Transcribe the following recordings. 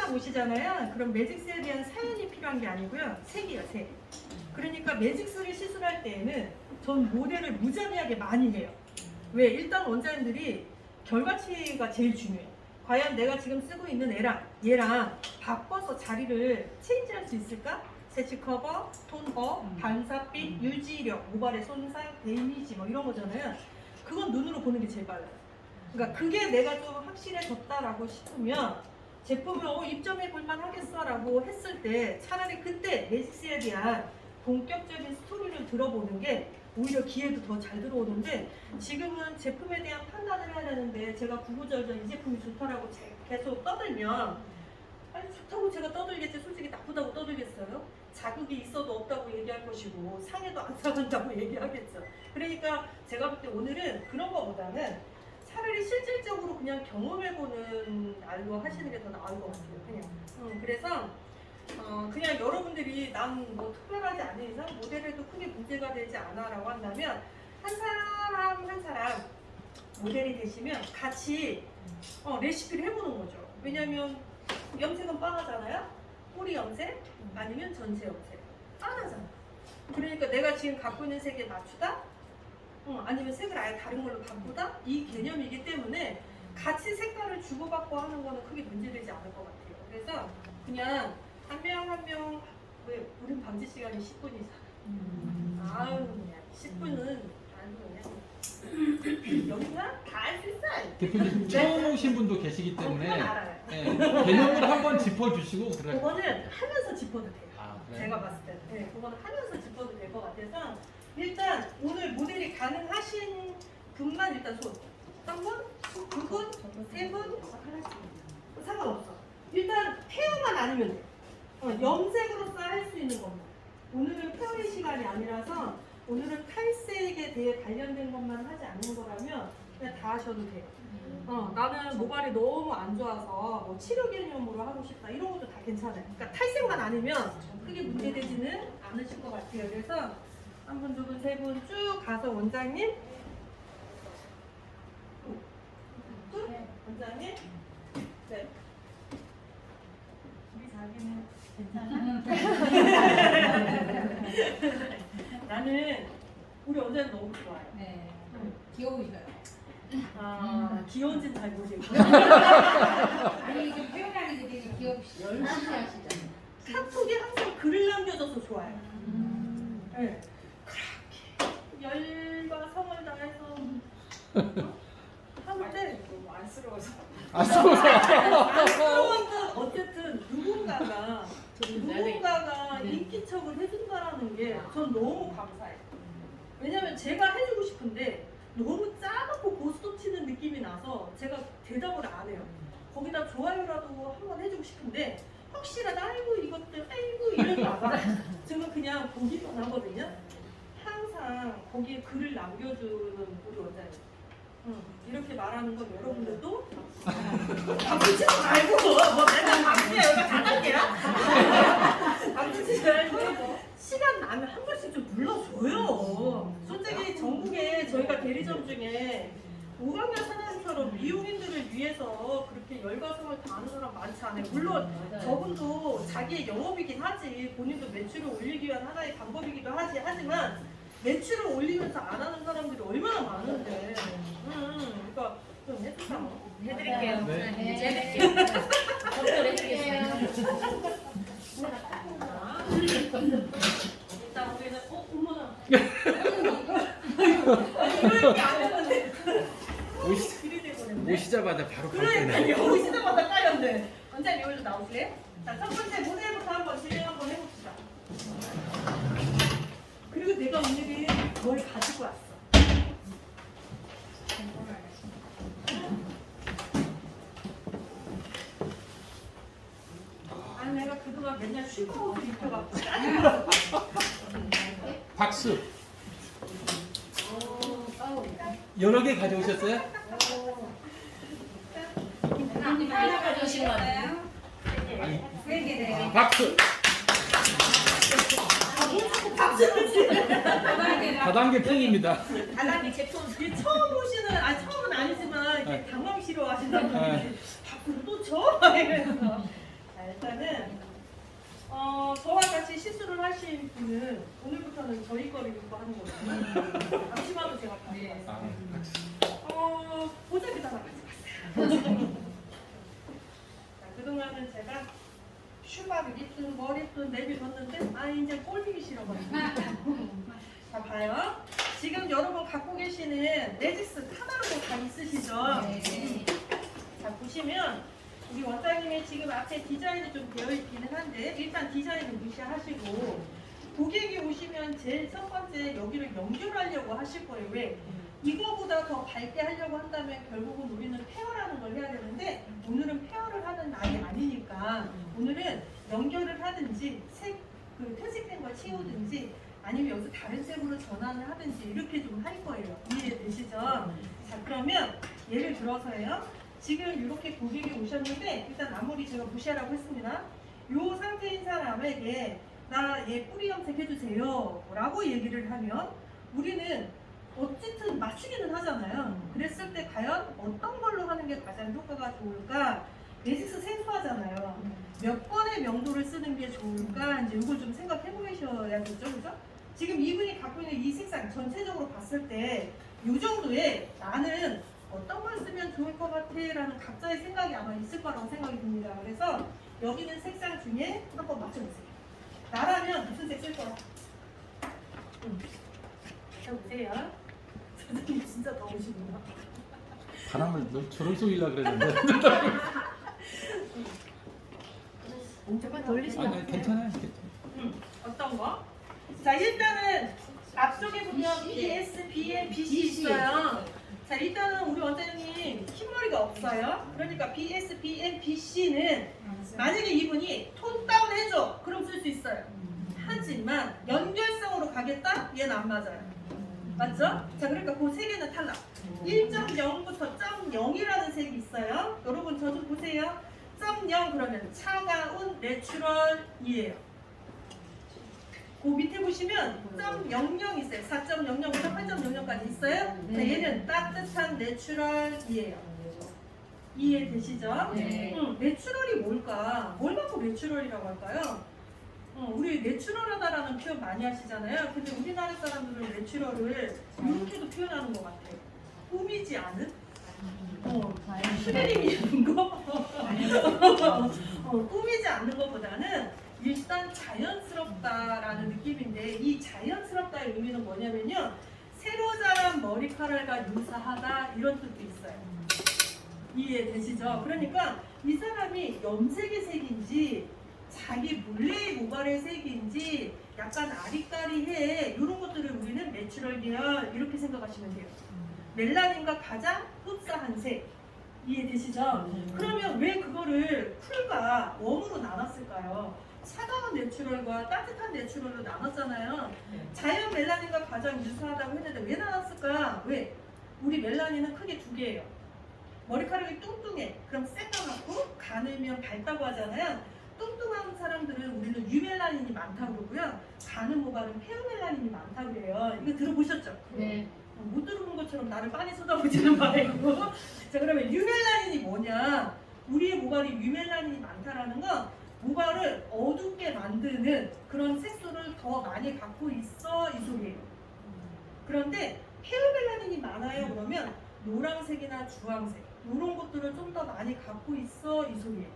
딱 오시잖아요. 그럼 매직스에 대한 사연이 필요한 게 아니고요. 색이에요, 색. 그러니까 매직스를 시술할 때에는 전 모델을 무자비하게 많이 해요. 왜? 일단 원장님들이 결과치가 제일 중요해요. 과연 내가 지금 쓰고 있는 얘랑 바꿔서 자리를 체인지할 수 있을까? 세치 커버, 톤업, 반사빛, 유지력, 모발의 손상, 데미지 뭐 이런 거잖아요. 그건 눈으로 보는 게 제일 빨라요. 그러니까 그게 내가 좀 확실해졌다라고 싶으면 제품을 입점해 볼만 하겠어라고 했을 때 차라리 그때 매직스에 대한 본격적인 스토리를 들어보는 게 오히려 기회도 더 잘 들어오는데 지금은 제품에 대한 판단을 해야 되는데 제가 구구절절 이 제품이 좋다라고 계속 떠들면 아니 좋다고 제가 떠들겠지 솔직히 나쁘다고 떠들겠어요? 자극이 있어도 없다고 얘기할 것이고 상해도 안 상한다고 얘기하겠죠. 그러니까 제가 볼 때 오늘은 그런 거보다는 차라리 실질적으로 그냥 경험해보는 날로 하시는 게 더 나은 것 같아요. 그냥. 그래서 그냥 여러분들이 난 뭐 특별하지 않은 이상 모델에도 크게 문제가 되지 않아라고 한다면 한 사람 한 사람 모델이 되시면 같이 레시피를 해보는 거죠. 왜냐면 염색은 뻔하잖아요. 꼬리 염색 아니면 전체 염색 뻔하잖아. 그러니까 내가 지금 갖고 있는 색에 맞추다 아니면 색을 아예 다른 걸로 바꾸다 이 개념이기 때문에 같이 색깔을 주고받고 하는 거는 크게 문제되지 않을 것 같아요. 그래서 그냥 한 명 한 명 왜 우린 방지 시간이 10분이잖아. 아유 그냥 10분은 아주 그냥 여기가 다 할 수 있어. 대표님 처음 오신 분도 계시기 때문에 그건 알아요. 네, 개념을 한번 짚어주시고 그래요. 그거는 하면서 짚어도 돼요. 아, 그래요? 제가 봤을 때는 네, 그거는 하면서 짚어도 될 것 같아서 일단 오늘 모델이 가능하신 분만 일단 손. 한 분, 두 분, 세 분, 상관없어. 일단 페어만 아니면 돼. 염색으로서 할 수 있는 것만. 오늘은 페어의 시간이 아니라서 오늘은 탈색에 대해 관련된 것만 하지 않는 거라면 그냥 다 하셔도 돼요. 나는 모발이 너무 안 좋아서 뭐 치료 개념으로 하고 싶다 이런 것도 다 괜찮아요. 그러니까 탈색만 아니면 크게 문제되지는 않으실 것 같아요. 그래서 한 분, 두 분, 세 분 쭉 가서 원장님 쭉 원장님 네. 우리 자기는 괜찮아? 나는 우리 원장님 너무 좋아요. 네. 귀여우셔요. 귀여운지는 잘 모르겠고 아니 좀 표현하는 게 되게 귀엽시죠. 열심히 하시잖아요. 카톡에 항상 글을 남겨줘서 좋아요. 네. 그렇게 열과 성을 다해서 하는데 너무 안쓰러워서. 안쓰러워도 어쨌든 누군가가 인기척을 해준다라는 게 전 너무 감사해요. 왜냐면 제가 해주고 싶은데 너무 짜놓고 고스톱 치는 느낌이 나서 제가 대답을 안 해요. 거기다 좋아요라도 한번 해주고 싶은데 혹시라도 아이고 이것들 아이고 이럴까봐 저는 그냥 보기만 하거든요. 항상 거기에 글을 남겨주는 우리 원장님. 이렇게 말하는 건 여러분들도 박수 치지 말고 뭐 맨날 박수야 여기가 다단계야 박수 치지 말고 시간 나면 한 번씩 좀 불러줘요. 솔직히 전국에 저희가 대리점 중에 오강현 사장님처럼 미용인들을 위해서 그렇게 열과성을 다하는 사람 많지 않아요. 물론 저분도 자기의 영업이긴 하지 본인도 매출을 올리기 위한 하나의 방법이기도 하지만 매출을 올리면서 안 하는 사람들이 얼마나 많은데 그러니까 좀 해주자 뭐. 해드릴게요. 네. 일단 우리는 어머나 이럴 게 아니었는데 오시자마자 바로 그러니까 오시자마자 까였네. 원장님 여기로 나오실래요? 자, 첫 번째 모델부터 한번 진행 한번 해봅시다. 그리고 내가 오늘은 뭘 가지고 왔어. 아니 내가 그동안 맨날 슈퍼 옷을 입혀갖고 박수. 여러 개 가져오셨어요? 하나 가져오신 거예요? 아니, 3개 네. 박수. 박수를 치네. 다단계 풍입니다. 다단계 제품 처음 오시는 처음은 아니지만 이렇게 당황스러워 하신다고 네. 박수를 또 쳐? 이러면서 일단은 저와 같이 시술을 하신 분은 오늘부터는 저희 거를 입고 하는 거예요. 앞치마도 제가 가지고 왔어요. 보자기다가 가져갔어요. 자, 그동안은 제가 슈바를 입든 뭘 입든 내비뒀는데 이제 꼴리기 싫어가지고. 자, 봐요. 지금 여러분 갖고 계시는 레지스 하나로 다 있으시죠? 네. 자, 보시면 우리 원장님의 지금 앞에 디자인이 좀 되어 있기는 한데 일단 디자인은 무시하시고 고객이 오시면 제일 첫 번째 여기를 연결하려고 하실 거예요. 왜? 이거보다 더 밝게 하려고 한다면 결국은 우리는 페어라는 걸 해야 되는데 오늘은 페어를 하는 날이 아니니까 오늘은 연결을 하든지 그 퇴색된 걸 채우든지 아니면 여기서 다른 색으로 전환을 하든지 이렇게 좀 할 거예요. 이해되시죠? 자, 그러면 예를 들어서요. 지금 이렇게 고객이 오셨는데 일단 아무리 제가 무시하라고 했습니다. 이 상태인 사람에게 나 얘 뿌리 염색 해주세요 라고 얘기를 하면 우리는 어쨌든 맞추기는 하잖아요. 그랬을 때 과연 어떤 걸로 하는 게 가장 효과가 좋을까? 베이직스 생소하잖아요. 몇 번의 명도를 쓰는 게 좋을까? 이제 이걸 좀 생각해 보셔야겠죠, 그죠? 지금 이분이 갖고 있는 이 색상 전체적으로 봤을 때 이 정도에 나는 어떤 걸 쓰면 좋을 것 같아 라는 각자의 생각이 아마 있을 거라고 생각이 듭니다. 그래서 여기 있는 색상 중에 한번 맞춰보세요. 나라면 무슨 색 쓸 거야? 자, 보세요. 선생님 진짜 더우시구나. 바람을 너 저를 쏘이려 그랬는데. 조금 아니 괜찮아요. 어떤 거? 자, 일단은 앞쪽에 보면 BS, BM, BC 있어요. 자, 일단은 우리 원장님 흰머리가 없어요. 그러니까 BS, BM, BC는 만약에 이분이 톤 다운 해줘. 그럼 쓸 수 있어요. 하지만 연결성으로 가겠다? 얘는 안 맞아요. 맞죠? 자, 그러니까 그 세 개는 탈락. 1.0부터 0이라는 색이 있어요. 여러분 저 좀 보세요. 0 그러면 차가운 내추럴이에요. 그 밑에 보시면 0.00 있어요. 4.00부터 8.00까지 있어요. 자, 얘는 따뜻한 내추럴이에요. 이해되시죠? 네. 내추럴이 뭘까? 뭘 갖고 내추럴이라고 할까요? 우리 내추럴하다라는 표현 많이 하시잖아요. 근데 우리나라 사람들은 내추럴을 이렇게도 표현하는 것 같아요. 꾸미지 않은? 스베링이 있는 거? 꾸미지 않는 것보다는 일단 자연스럽다라는 느낌인데 이 자연스럽다의 의미는 뭐냐면요. 새로 자란 머리카락과 유사하다 이런 뜻도 있어요. 이해되시죠? 그러니까 이 사람이 염색의 색인지 자기 몰래의 모발의 색인지 약간 아리까리해 이런 것들을 우리는 내추럴 계열 이렇게 생각하시면 돼요. 멜라닌과 가장 흡사한 색 이해되시죠? 그러면 왜 그거를 쿨과 웜으로 나눴을까요? 차가운 내추럴과 따뜻한 내추럴로 나눴잖아요. 자연 멜라닌과 가장 유사하다고 했는데 왜 나눴을까? 왜? 우리 멜라닌은 크게 두 개예요. 머리카락이 뚱뚱해. 그럼 새까맣고 가늘면 밝다고 하잖아요. 뚱뚱한 사람들은 우리는 유멜라닌이 많다고 그러고요. 가는 모발은 페어멜라닌이 많다고 그래요. 이거 들어보셨죠? 네. 못 들어본 것처럼 나를 빤히 쳐다보지는 말고. 자, 그러면 유멜라닌이 뭐냐? 우리의 모발이 유멜라닌이 많다라는 건 모발을 어둡게 만드는 그런 색소를 더 많이 갖고 있어 이 소리예요. 그런데 페어멜라닌이 많아요 그러면 노란색이나 주황색 이런 것들을 좀 더 많이 갖고 있어 이 소리예요.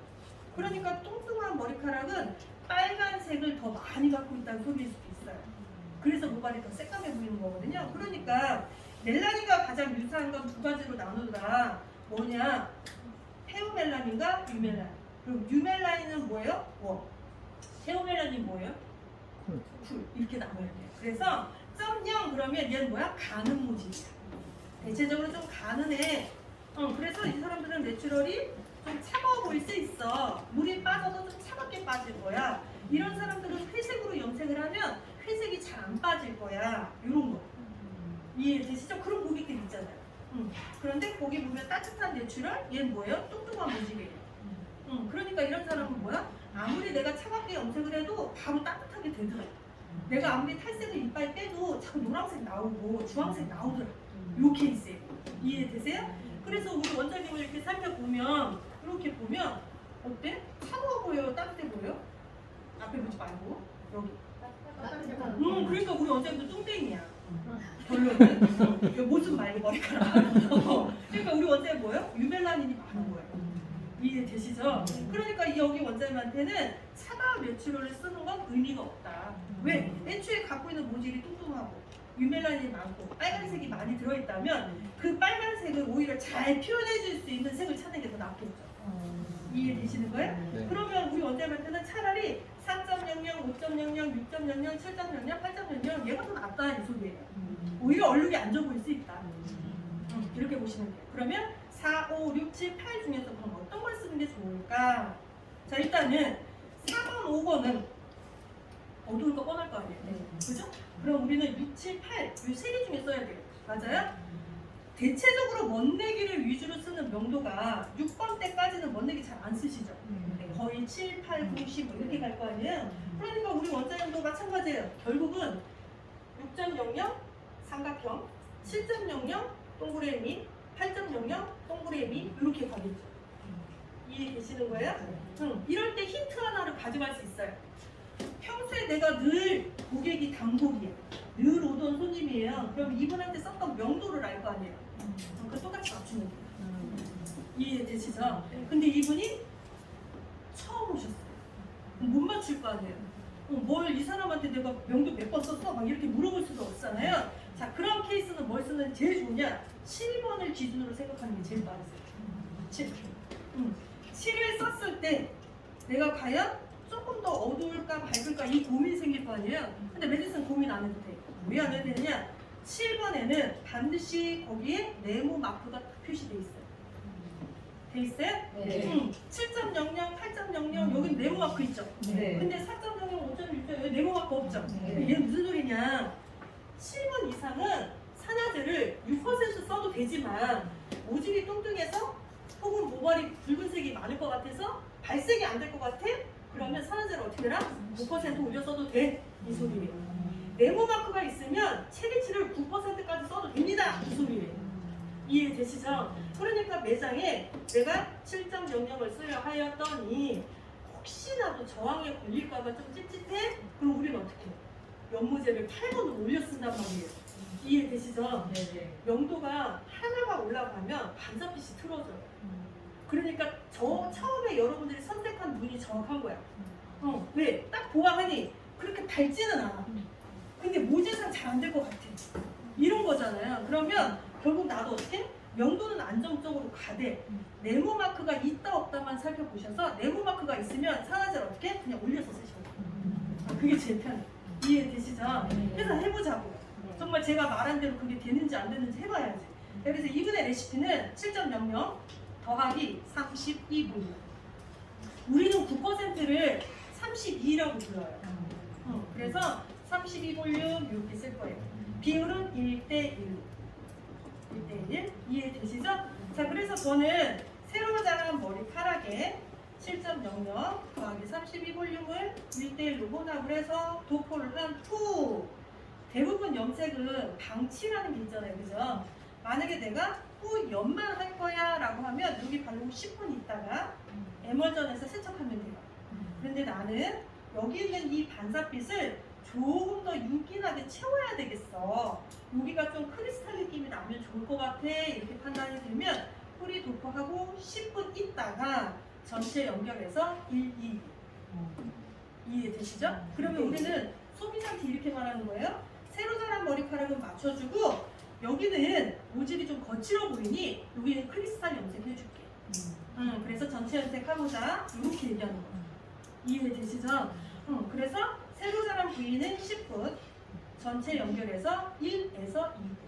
그러니까 뚱뚱한 머리카락은 빨간색을 더 많이 갖고 있다는 소리일 수도 있어요. 그래서 모발이 더 새까매 보이는 거거든요. 그러니까 멜라닌과 가장 유사한 건 두 가지로 나누더라. 뭐냐? 페어멜라닌과 유멜라닌. 그럼 유멜라닌은 뭐예요? 페어멜라닌 뭐예요? 쿨. 이렇게 나눠야 돼요. 그래서 0 그러면 얘는 뭐야? 가는 모질이야. 대체적으로 좀 가는 애. 그래서 이 사람들은 내추럴이 좀 차가워 보일 수 있어. 물이 빠져도 좀 차갑게 빠질 거야. 이런 사람들은 회색으로 염색을 하면 회색이 잘 안 빠질 거야. 이런 거. 이해되시죠? 그런 고객들 있잖아요. 그런데 거기 보면 따뜻한 내추럴, 얘는 뭐예요? 뚱뚱한 모질이에요. 그러니까 이런 사람은 뭐야? 아무리 내가 차갑게 염색을 해도 바로 따뜻하게 되더라. 내가 아무리 탈색을 이빨 빼도 자꾸 노란색 나오고 주황색 나오더라. 요 케이스예요. 이해되세요? 그래서 우리 원장님을 이렇게 살펴보면 이렇게 보면 어때? 차가워 보여요? 말고 여기. 따뜻한 그러니까 우리 원장님도 뚱땡이야. 별로. 모습 말고 머리카락. 그러니까 우리 원장님 뭐예요? 유멜라닌이 많은 거예요. 이해되시죠? 그러니까 이 여기 원장님한테는 차가운 내추럴을 쓰는 건 의미가 없다. 왜? 애초에 갖고 있는 모질이 뚱뚱하고 유멜라닌이 많고 빨간색이 많이 들어있다면 그 빨간색을 오히려 잘 표현해줄 수 있는 색을 찾는 게 더 낫겠죠. 이해되시는 거예요? 네. 그러면 우리 원장님한테는 차라리 4.00, 5.00, 6.00, 7.00, 8.00 얘가 더 낫다 이 소리예요. 오히려 얼룩이 안 좋아 보일 수 있다. 이렇게 보시면 돼요. 그러면 4, 5, 6, 7, 8 중에서 그럼 어떤 걸 쓰는 게 좋을까? 자 일단은 4번, 5번은 어두운 거 뻔할 거 아니에요. 그죠? 그럼 우리는 6, 7, 8 이 세 개 중에 써야 돼요. 맞아요? 대체적으로 멋내기를 위주로 쓰는 명도가 6번 때까지는 멋내기 잘 안 쓰시죠? 거의 7, 8, 9, 10 이렇게 갈 거 아니에요? 그러니까 우리 원장님도 마찬가지예요. 결국은 6.00 삼각형, 7.00 동그라미, 8.00 동그라미 이렇게 가겠죠. 이해되시는 거예요? 이럴 때 힌트 하나를 가져갈 수 있어요. 평소에 내가 늘 고객이 단골이에요. 늘 오던 손님이에요. 그럼 이분한테 썼던 명도를 알 거 아니에요. 그 똑같이 맞추면 돼요. 이해되시죠? 근데 이분이 처음 오셨어요. 못 맞출 거 아니에요. 뭘 이 사람한테 내가 명도 몇 번 썼어? 막 이렇게 물어볼 수도 없잖아요. 자, 그런 케이스는 뭘 쓰는 게 제일 좋으냐? 7번을 기준으로 생각하는 게 제일 빠르세요. 7. 7을 썼을 때 내가 과연 조금 더 어두울까 밝을까 이 고민이 생길 거 아니에요. 근데 메디슨 고민 안 해도 돼. 왜 안 해도 되느냐? 7번에는 반드시 거기에 네모 마크가 표시돼 있어요. 돼 있어요? 네. 7.00, 8.00 여기 네모 마크 있죠? 네. 근데 4.00, 5.16 여기 네모 마크 없죠? 네. 얘 무슨 소리냐? 7번 이상은 산화제를 6% 써도 되지만 모질이 뚱뚱해서 혹은 모발이 붉은색이 많을 것 같아서 발색이 안 될 것 같아? 그러면 산화제를 어떻게 해라? 5% 올려 써도 돼? 이 소리예요. 네모 마크가 있으면 체리치를 9%까지 써도 됩니다. 이 소리예요. 이해되시죠? 그러니까 매장에 내가 7.00을 쓰려 하였더니 혹시나도 저항에 걸릴까봐 좀 찝찝해? 그럼 우리는 어떻게 해요? 연모제를 8번으로 올려 쓴단 말이에요. 이해되시죠? 명도가 하나가 올라가면 반사빛이 틀어져요. 그러니까 처음에 여러분들이 선택한 눈이 정확한 거야. 왜? 딱 보아하니 그렇게 밝지는 않아. 근데 모질상 잘 안 될 것 같아. 이런 거잖아요. 그러면 결국 나도 어떻게? 명도는 안정적으로 가되 네모 마크가 있다 없다만 살펴보셔서 네모 마크가 있으면 산화제를 어떻게? 그냥 올려서 쓰시면 돼요. 그게 제일 편해요. 이해되시죠? 그래서 해보자고요. 정말 제가 말한 대로 그게 되는지 안 되는지 해봐야지. 그래서 이분의 레시피는 7.00 더하기 32분이에요. 우리는 9%를 32라고 불러요. 그래서 32볼륨 이렇게 쓸 거예요. 비율은 1대1. 1대1. 이해되시죠? 자, 그래서 저는 새로 자란 머리카락에 7.00 더하기 32볼륨을 1대1로 혼합을 해서 도포를 한 후 대부분 염색은 방치라는 게 있잖아요. 그죠? 만약에 내가 후 염만 할 거야 라고 하면 여기 바르고 10분 있다가 에멀전에서 세척하면 돼요. 그런데 나는 여기 있는 이 반사빛을 조금 더 윤기나게 채워야 되겠어. 여기가 좀 크리스탈 느낌이 나면 좋을 것 같아. 이렇게 판단이 들면 뿌리 도포하고 10분 있다가 전체 연결해서 1, 2. 이해되시죠? 그러면 우리는 소비자한테 이렇게 말하는 거예요. 새로 자란 머리카락은 맞춰주고 여기는 모질이 좀 거칠어 보이니 여기는 크리스탈 염색해줄게. 그래서 전체 염색하고자 이렇게 얘기하는 거예요. 이해되시죠? 그래서 새로 자란 부위는 10분, 전체 연결해서 1에서 2분.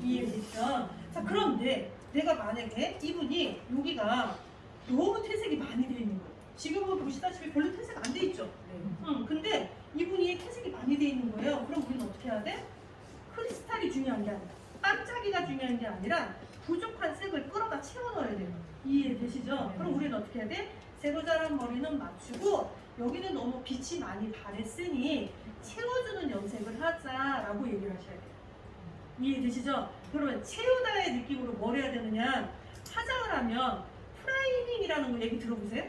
이해되시죠? 자, 그런데 내가 만약에 이분이 여기가 너무 퇴색이 많이 되어 있는 거예요. 지금은 보시다시피 별로 퇴색 안 돼 있죠? 근데 이분이 퇴색이 많이 돼 있는 거예요. 그럼 우리는 어떻게 해야 돼? 크리스탈이 중요한 게 아니라 반짝이가 중요한 게 아니라 부족한 색을 끌어다 채워 넣어야 돼요. 이해되시죠? 그럼 우리는 어떻게 해야 돼? 새로 자란 머리는 맞추고 여기는 너무 빛이 많이 발했으니 채워주는 염색을 하자라고 얘기를 하셔야 돼요. 이해되시죠? 그러면 채우다의 느낌으로 뭘 해야 되느냐? 화장을 하면 프라이밍이라는 거 얘기 들어보세요?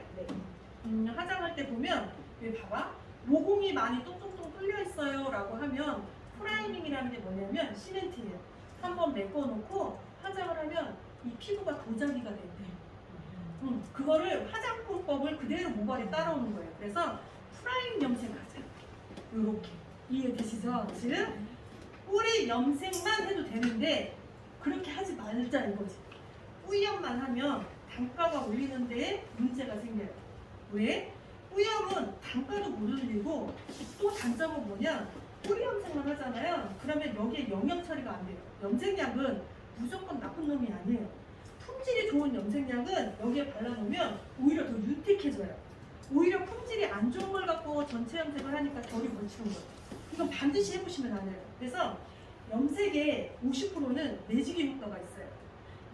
화장할 때 보면 여기 봐봐 모공이 많이 똥똥똥 뚫려 있어요 라고 하면 프라이밍이라는 게 뭐냐면 시멘트예요. 한번 메꿔놓고 화장을 하면 이 피부가 도자기가 된대. 그거를 화장법을 그대로 모발에 따라오는 거예요. 그래서 프라임 염색하자. 요렇게 이해되시죠? 지금 뿌리 염색만 해도 되는데 그렇게 하지 말자 이거지. 뿌염만 하면 단가가 올리는데 문제가 생겨요. 왜? 뿌염은 단가도 못 올리고 또 단점은 뭐냐? 뿌리 염색만 하잖아요. 그러면 여기에 영양 처리가 안 돼요. 염색약은 무조건 나쁜 놈이 아니에요. 품질이 좋은 염색약은 여기에 발라놓으면 오히려 더 윤택해져요. 오히려 품질이 안 좋은 걸 갖고 전체 염색을 하니까 결이 걸치는 거예요. 이건 반드시 해보시면 안 돼요. 그래서 염색의 50%는 매직의 효과가 있어요.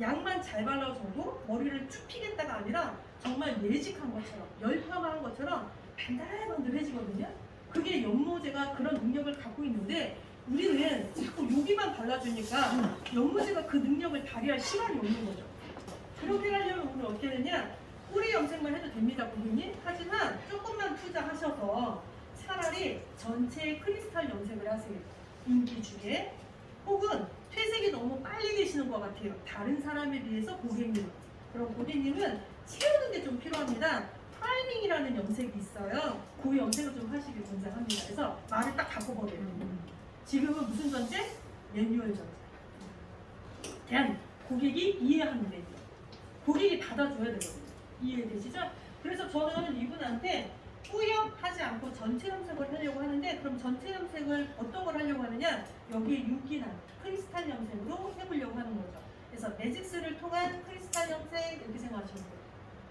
약만 잘 발라줘도 머리를 쭉 피겠다가 아니라 정말 매직한 것처럼 열파마한 것처럼 반들반들해지거든요. 그게 연모제가 그런 능력을 갖고 있는데 우리는 자꾸 여기만 발라주니까 연모제가 그 능력을 발휘할 시간이 없는 거죠. 그렇게 하려면 오늘 어떻게 되냐? 뿌리 염색만 해도 됩니다, 고객님. 하지만 조금만 투자하셔서 차라리 전체 크리스탈 염색을 하세요. 인기주에. 혹은 퇴색이 너무 빨리 되시는 것 같아요. 다른 사람에 비해서 고객님. 그럼 고객님은 채우는 게 좀 필요합니다. 프라이밍이라는 염색이 있어요. 그 염색을 좀 하시길 권장합니다. 그래서 말을 딱 바꿔버려요. 지금은 무슨 전제? 매뉴얼 전제. 대한 고객이 이해하는 매뉴얼. 고객이 받아줘야 되거든요. 이해되시죠? 그래서 저는 이분한테 뿌염하지 않고 전체 염색을 하려고 하는데 그럼 전체 염색을 어떤 걸 하려고 하느냐? 여기에 윤기난 크리스탈 염색으로 해보려고 하는 거죠. 그래서 매직스를 통한 크리스탈 염색 이렇게 생각하시면 돼요.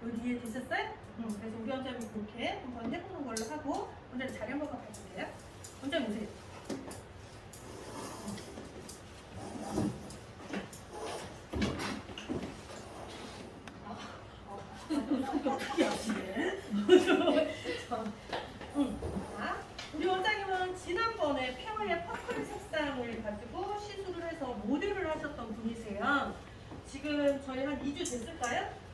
여기 이해되셨어요? 그래서 우리 원장님 그렇게 한번 해보는 걸로 하고 원장님 자리 한번 봐주세요. 원장님 오세요. 어떻게 하시네? 자, 우리 원장님은 지난번에 페어의 퍼플 색상을 가지고 시술을 해서 모델을 하셨던 분이세요. 지금 저희 한 2주 됐을까요?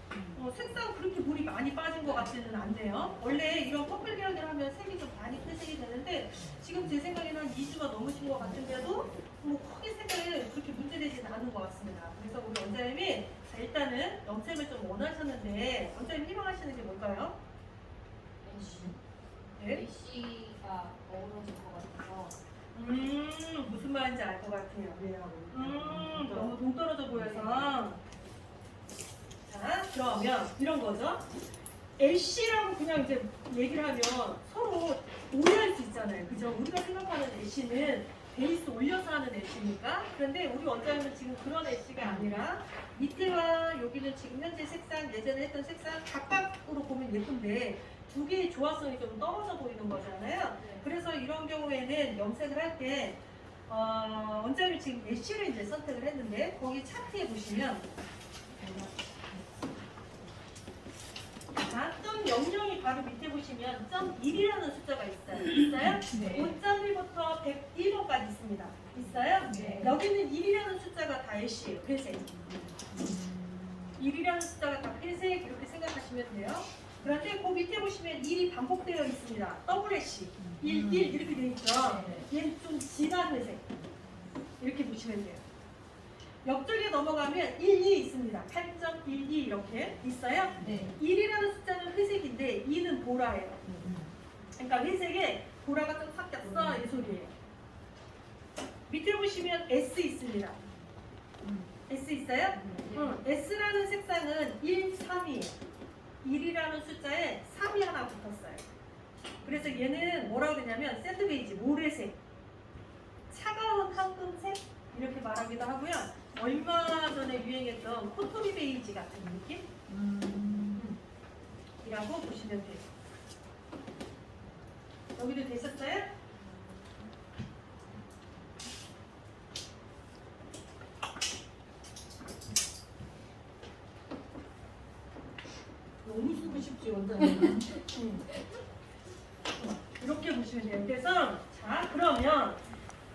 색상 그렇게 물이 많이 빠진 것 같지는 않네요. 원래 이런 퍼플 계열들 하면 색이 좀 많이褪색이 되는데 지금 제 생각에는 한 2주가 넘으신 것 같은데도 뭐 크게 색을 그렇게 문제되지는 않은 것 같습니다. 그래서 우리 원장님이 자, 일단은 염색을 좀 원하셨는데 원장님 희망하시는 게 뭘까요? 네? 애쉬가 어우러질 것 같아서 무슨 말인지 알 것 같아요. 너무 동떨어져 보여서. 자, 그러면 이런 거죠. 애쉬라고 그냥 이제 얘기를 하면 서로 오해할 수 있잖아요. 그죠? 우리가 생각하는 애쉬는 베이스 올려서 하는 애쉬니까. 그런데 우리 원장님은 지금 그런 애쉬가 아니라 밑에와 여기는 지금 현재 색상, 예전에 했던 색상 각각으로 보면 예쁜데 두 개의 조화성이 좀 떨어져 보이는 거잖아요. 그래서 이런 경우에는 염색을 할 때 원장님이 지금 애쉬를 이제 선택을 했는데 거기 차트에 보시면 자, 점 00이 바로 밑에 보시면 점 1이라는 숫자가 있어요. 있어요? 네. 5.1부터 101번까지 있습니다. 있어요? 네. 여기는 1이라는 숫자가 다 애쉬예요. 회색. 1이라는 숫자가 다 회색 이렇게 생각하시면 돼요. 그런데 그 밑에 보시면 1이 반복되어 있습니다. 더블 애쉬. 1, 1 이렇게 되어 있죠. 얘는 좀 진한 회색. 이렇게 보시면 돼요. 옆쪽에 넘어가면 1, 2 있습니다. 8.12 이렇게 있어요. 네. 1이라는 숫자는 회색인데 2는 보라예요. 그러니까 회색에 보라가 좀 섞였어 이 소리예요. 밑에 보시면 S 있습니다. S 있어요? S라는 색상은 1, 3이에요. 1이라는 숫자에 3이 하나 붙었어요. 그래서 얘는 뭐라고 그러냐면 샌드베이지, 모래색, 차가운 황금색 이렇게 말하기도 하고요. 얼마 전에 유행했던 코토리 베이지 같은 느낌? 이라고 보시면 돼요. 여기도 되셨어요? 너무 쓰고 싶지 원장님. 이렇게 보시면 돼요. 그래서 자 그러면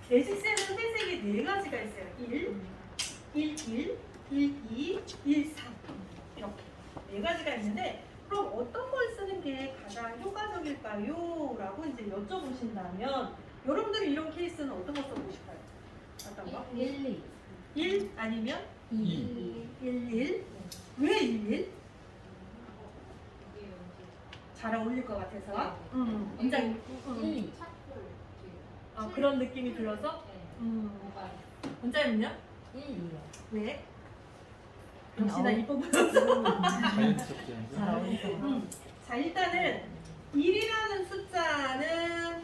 매직셀은 회색이 4가지가 있어요. 1, 1, 1, 1, 2, 1, 3 이렇게 4가지가 있는데 그럼 어떤 걸 쓰는 게 게 가장 효과적일까요? 라고 이제 여쭤보신다면 여러분들이 이런 케이스는 어떤 거 써보고 싶어요? 어떤 거? 1, 2. 1 아니면 2. 11? 왜 11? 잘 어울릴 것 같아서 굉장히 1, 2. 그런 느낌이 들어서 원장님은요? 1, 2요. 왜? 역시나 이 부분 자연스럽게 잘 하고. 어울리죠. 자 일단은 1이라는 숫자는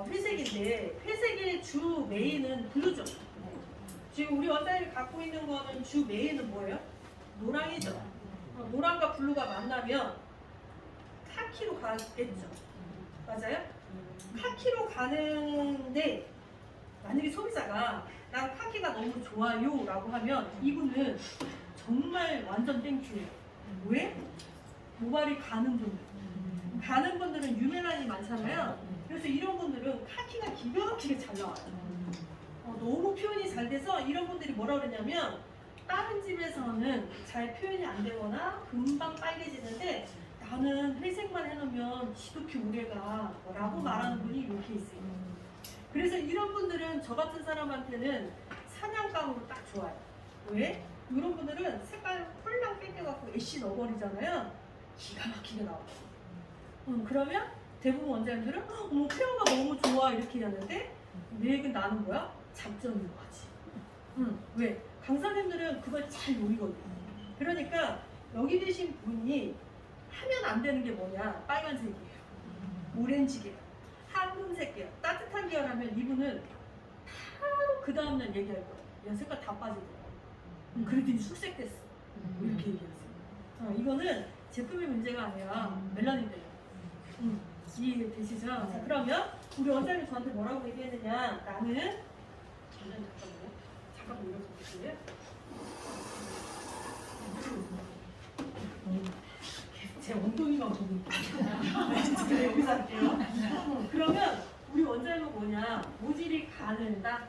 회색인데 회색의 주 메인은 블루죠. 지금 우리 원장님이 갖고 있는 거는 주 메인은 뭐예요? 노랑이죠. 노랑과 블루가 만나면 카키로 가겠죠. 맞아요? 카키로 가는데 만약에 소비자가 난 카키가 너무 좋아요 라고 하면 이분은 정말 완전 땡큐예요. 왜? 모발이 가는 분들. 가는 분들은 유명한이 많잖아요. 그래서 이런 분들은 카키가 기가 막히게 잘 나와요. 너무 표현이 잘 돼서 이런 분들이 뭐라 그러냐면 다른 집에서는 잘 표현이 안 되거나 금방 빨개지는데 나는 회색만 해놓으면 지독히 오래가 라고 말하는 분이 이렇게 있어요. 그래서 이런 분들은 저 같은 사람한테는 사냥감으로 딱 좋아요. 왜? 이런 분들은 색깔 홀랑 뺏겨갖고 애쉬 넣어버리잖아요. 기가 막히게 나와요. 그러면 대부분 원장님들은 어머 표현가 너무 좋아 이렇게 하는데 내 얘기는 나는 뭐야? 장점인 거지. 왜? 강사님들은 그걸 잘 노리거든요. 그러니까 여기 계신 분이 하면 안 되는 게 뭐냐? 빨간색이에요. 오렌지계열, 황금색 계열, 따뜻한 계열하면 이분은 바로 그 다음날 얘기할 거예요. 야 색깔 다 빠지더라고. 그랬더니 숙색됐어. 이렇게 얘기하세요. 이거는 제품의 문제가 아니라 멜라닌 때문에. 이해되시죠? 자, 그러면 우리 원장님 저한테 뭐라고 얘기했느냐? 나는 잠깐만 읽어주세요. 제 엉덩이만 보고 있게요. 제가 여기서 할게요. 그러면 우리 원장님은 뭐냐? 모질이 가늘다.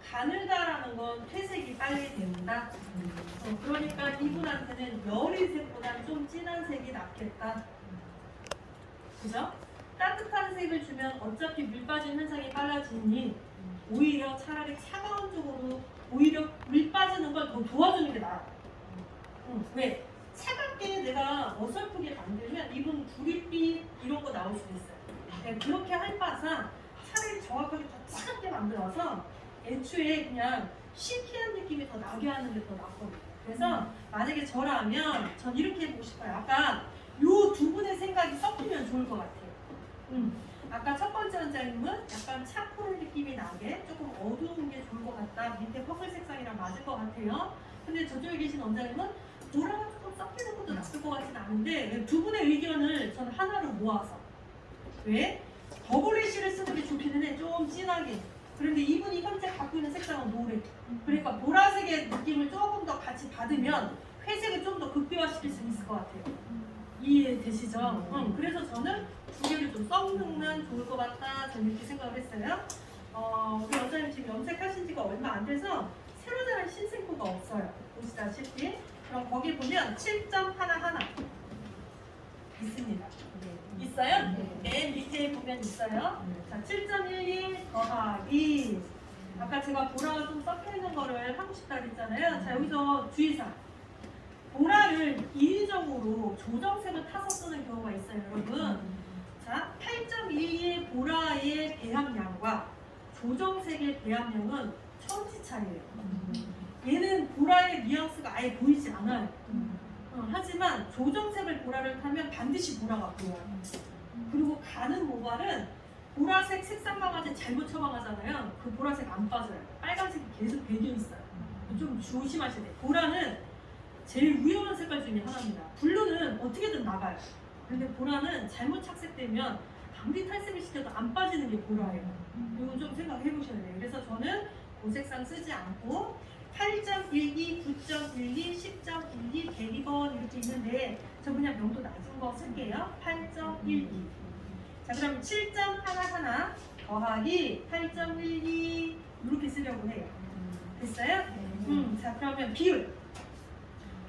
가늘다라는 건 회색이 빨리 된다. 그러니까 이분한테는 여린 색보다 좀 진한 색이 낫겠다. 그죠? 따뜻한 색을 주면 어차피 물 빠짐 현상이 빨라지니 오히려 차라리 차가운 쪽으로 오히려 물 빠지는 걸 더 도와주는 게 나아. 왜? 차갑게 내가 어설프게 만들면 이분 구릿빛 이런 거 나올 수도 있어요. 네, 그렇게 할 바상 차라리 정확하게 더 차갑게 만들어서 애초에 그냥 시키한 느낌이 더 나게 하는 게 더 낫거든요. 그래서 만약에 저라면 전 이렇게 해보고 싶어요. 아까 요 두 분의 생각이 섞이면 좋을 것 같아요. 아까 첫 번째 원장님은 약간 차코를 느낌이 나게 조금 어두운 게 좋을 것 같다. 밑에 퍼플 색상이랑 맞을 것 같아요. 근데 저쪽에 계신 원장님은 노랑을 조금 섞이는 것도 나쁠 것 같진 않은데 두 분의 의견을 저는 하나로 모아서 왜? 더블래쉬를 쓰는 게 좋기는 해. 좀 진하게. 그런데 이분이 현재 갖고 있는 색상은 노래. 그러니까 보라색의 느낌을 조금 더 같이 받으면 회색을 좀 더 극대화시킬 수 있을 것 같아요. 이해되시죠? 그래서 저는 두 개를 좀 섞으면 좋을 것 같다. 저는 이렇게 생각을 했어요. 우리 원장님 지금 염색하신 지가 얼마 안 돼서 새로 자란 신생포가 없어요. 보시다시피. 그럼 거기 보면 7.11 있습니다. 있어요? 맨 밑에 보면 있어요. 자, 7.11 더하기 아까 제가 보라가 좀 섞여 있는 거를 하고 싶다 그랬잖아요. 자, 여기서 주의사항. 보라를 인위적으로 조정색을 타서 쓰는 경우가 있어요, 여러분. 자, 8.12의 보라의 배합량과 조정색의 배합량은 천지 차이예요. 얘는 보라의 뉘앙스가 아예 보이지 않아요. 하지만 조정색을 보라를 타면 반드시 보라가 보여요. 그리고 가는 모발은 보라색 색상 강아지 잘못 처방하잖아요. 그 보라색 안 빠져요. 빨간색이 계속 배겨 있어요. 좀 조심하셔야 돼요. 보라는 제일 위험한 색깔 중에 하나입니다. 블루는 어떻게든 나가요. 그런데 보라는 잘못 착색되면 아무리 탈색을 시켜도 안 빠지는 게 보라예요. 이거 좀 생각해 보셔야 돼요. 그래서 저는 그 색상 쓰지 않고 8.12, 9.12, 10.12, 102번 이렇게 있는데 저 그냥 명도 낮은 거 쓸게요. 8.12. 자, 그럼 7.11 더하기 8.12 이렇게 쓰려고 해요. 됐어요? 자, 그러면 비율.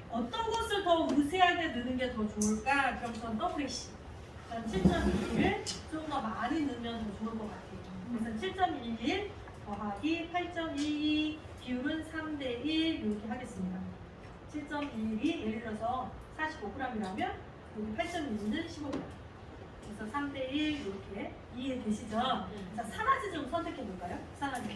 어떤 것을 더 우세하게 넣는 게 더 좋을까? 그럼 전 더블래시. 7.11을 좀 더 많이 넣으면 더 좋을 것 같아요. 그래서 7.11 더하기 8.12 비율은 3대1 이렇게 하겠습니다. 7.11이 예를 들어서 45g이라면 여기 8.12는 15g. 그래서 3대1 이렇게 이해되시죠? 자, 산화제 좀 선택해 볼까요? 산화제.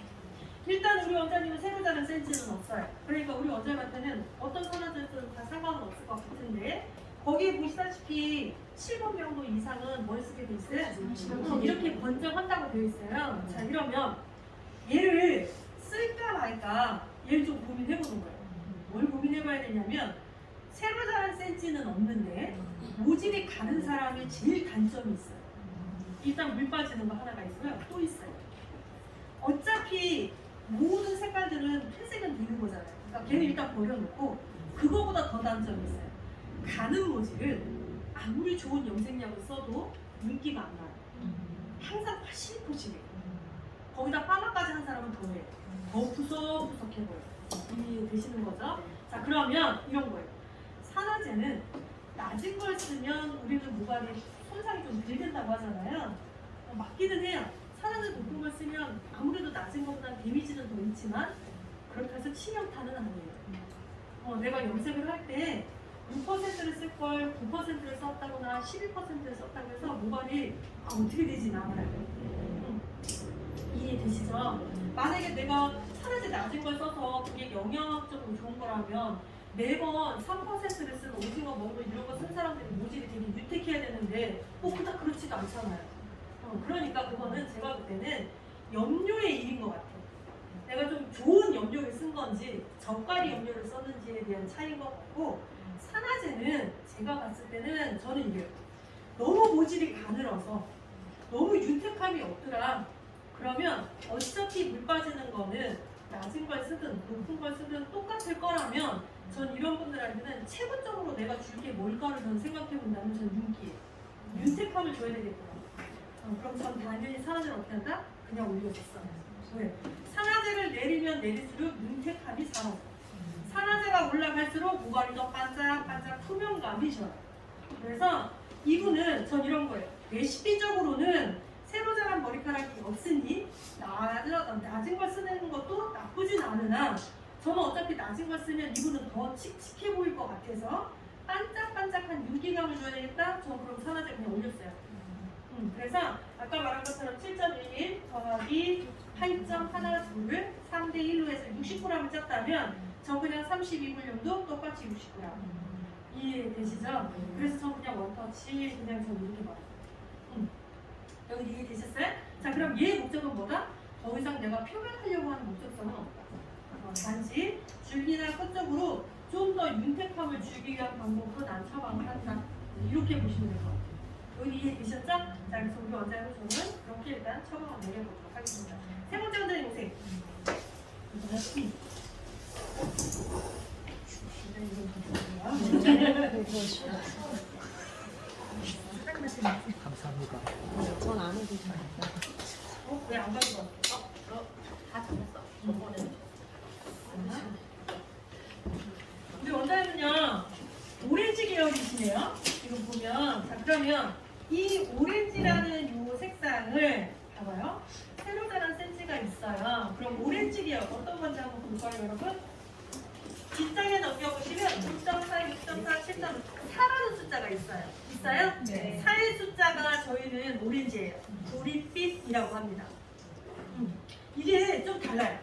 일단 우리 원장님은 새로 자른 센치는 없어요. 그러니까 우리 원장님한테는 어떤 산화제든 다 상관은 없을 것 같은데 거기에 보시다시피 7번 명도 이상은 뭘 쓰게 돼 있어요? 이렇게 권장한다고 되어 있어요. 자, 이러면 얘를 쓸까 말까 얘를 좀 고민해 보는 거예요. 뭘 고민해 봐야 되냐면 새로 자란 센치는 없는데 모질이 가는 사람이 제일 단점이 있어요. 일단 물 빠지는 거 하나가 있고요. 또 있어요. 어차피 모든 색깔들은 회색은 되는 거잖아요. 그러니까 걔는 일단 버려놓고 그거보다 더 단점이 있어요. 가는 모질은 아무리 좋은 염색약을 써도 인기가 안 나요. 항상 파실포실해요. 거기다 파마까지 한 사람은 더해요. 더 푸석푸석해 보여요. 이해되시는 거죠? 자, 그러면 이런 거예요. 산화제는 낮은 걸 쓰면 우리는 모발이 손상이 좀 덜 된다고 하잖아요. 맞기는 해요. 산화제 높은 걸 쓰면 아무래도 낮은 것보다 데미지는 더 있지만 그렇게 해서 치명타는 아니에요. 내가 염색을 할 때 6%를 쓸 걸 9%를 썼다거나 11%를 썼다고 해서 모발이 어떻게 되지 나와요. 이해되시죠? 만약에 내가 산화제 낮은 걸 써서 그게 영양학적으로 좋은 거라면 매번 3%를 쓰는 오징어 먹는 이런 거 쓴 사람들이 모질이 되게 유택해야 되는데 그닥 그렇지가 않잖아요. 그러니까 그거는 제가 볼 때는 염료의 일인 것 같아요. 내가 좀 좋은 염료를 쓴 건지 저가리 염료를 썼는지에 대한 차이인 것 같고 산화제는 제가 봤을 때는 저는 이래요. 너무 모질이 가늘어서 너무 윤택함이 없더라. 그러면 어차피 물 빠지는 거는 낮은 걸 쓰든 높은 걸 쓰든 똑같을 거라면 전 이런 분들한테는 최고점으로 내가 줄 게 뭘까를 저는 생각해 본다면 전 윤기예요. 윤택함을 줘야 되겠구나. 그럼 전 당연히 산화제를 어떻게 한다? 그냥 올려줬어요. 왜? 산화제를 내리면 내릴수록 윤택함이 사라져. 산화제가 올라갈수록 모발이 더 반짝반짝 투명감이 져요. 그래서 이분은 전 이런 거예요. 레시피적으로는 새로 자란 머리카락이 없으니 낮은 걸 쓰는 것도 나쁘진 않으나 저는 어차피 낮은 걸 쓰면 이분은 더 칙칙해 보일 것 같아서 반짝반짝한 윤기감을 줘야 되겠다? 저 그럼 산화제 그냥 올렸어요. 그래서 아까 말한 것처럼 7.11 더하기 8.12를 3대1로 해서 60g을 짰다면 저 그냥 32분량도 똑같이 60g. 이해되시죠? 그래서 저 그냥 원터치 그냥 저 이렇게 말해요. 여기 이해되셨어요? 자, 그럼 얘의 목적은 뭐다? 더 이상 내가 표현하려고 하는 목적성은 없다. 단지 줄기나 끝쪽으로 좀 더 윤택함을 주기 위한 방법으로 난 처방을 한다. 이렇게 보시면 될 것 같아요. 여기 이해되셨죠? 자, 그래서 우리 원장님 저는 그렇게 일단 처방을 내려보도록 하겠습니다. 세 번째 원장님 오세요. 감사합니다. 전 안 해도 돼요. 왜 안 가져왔어? 다 잡았어. 저번에는. 우리 원장님은요 오렌지 계열이시네요. 지금 보면 자 그러면 이 오렌지라는 요 색상을 봐봐요. 새로 자란 센치가 있어요. 그럼 오렌지 계열 어떤 건지 한번 볼까요, 여러분? 뒷장에 넘겨보시면 6.4, 6.4, 7.4라는 숫자가 있어요. 있어요? 네. 4의 숫자가 저희는 오렌지예요. 구릿빛이라고 합니다. 이게 좀 달라요.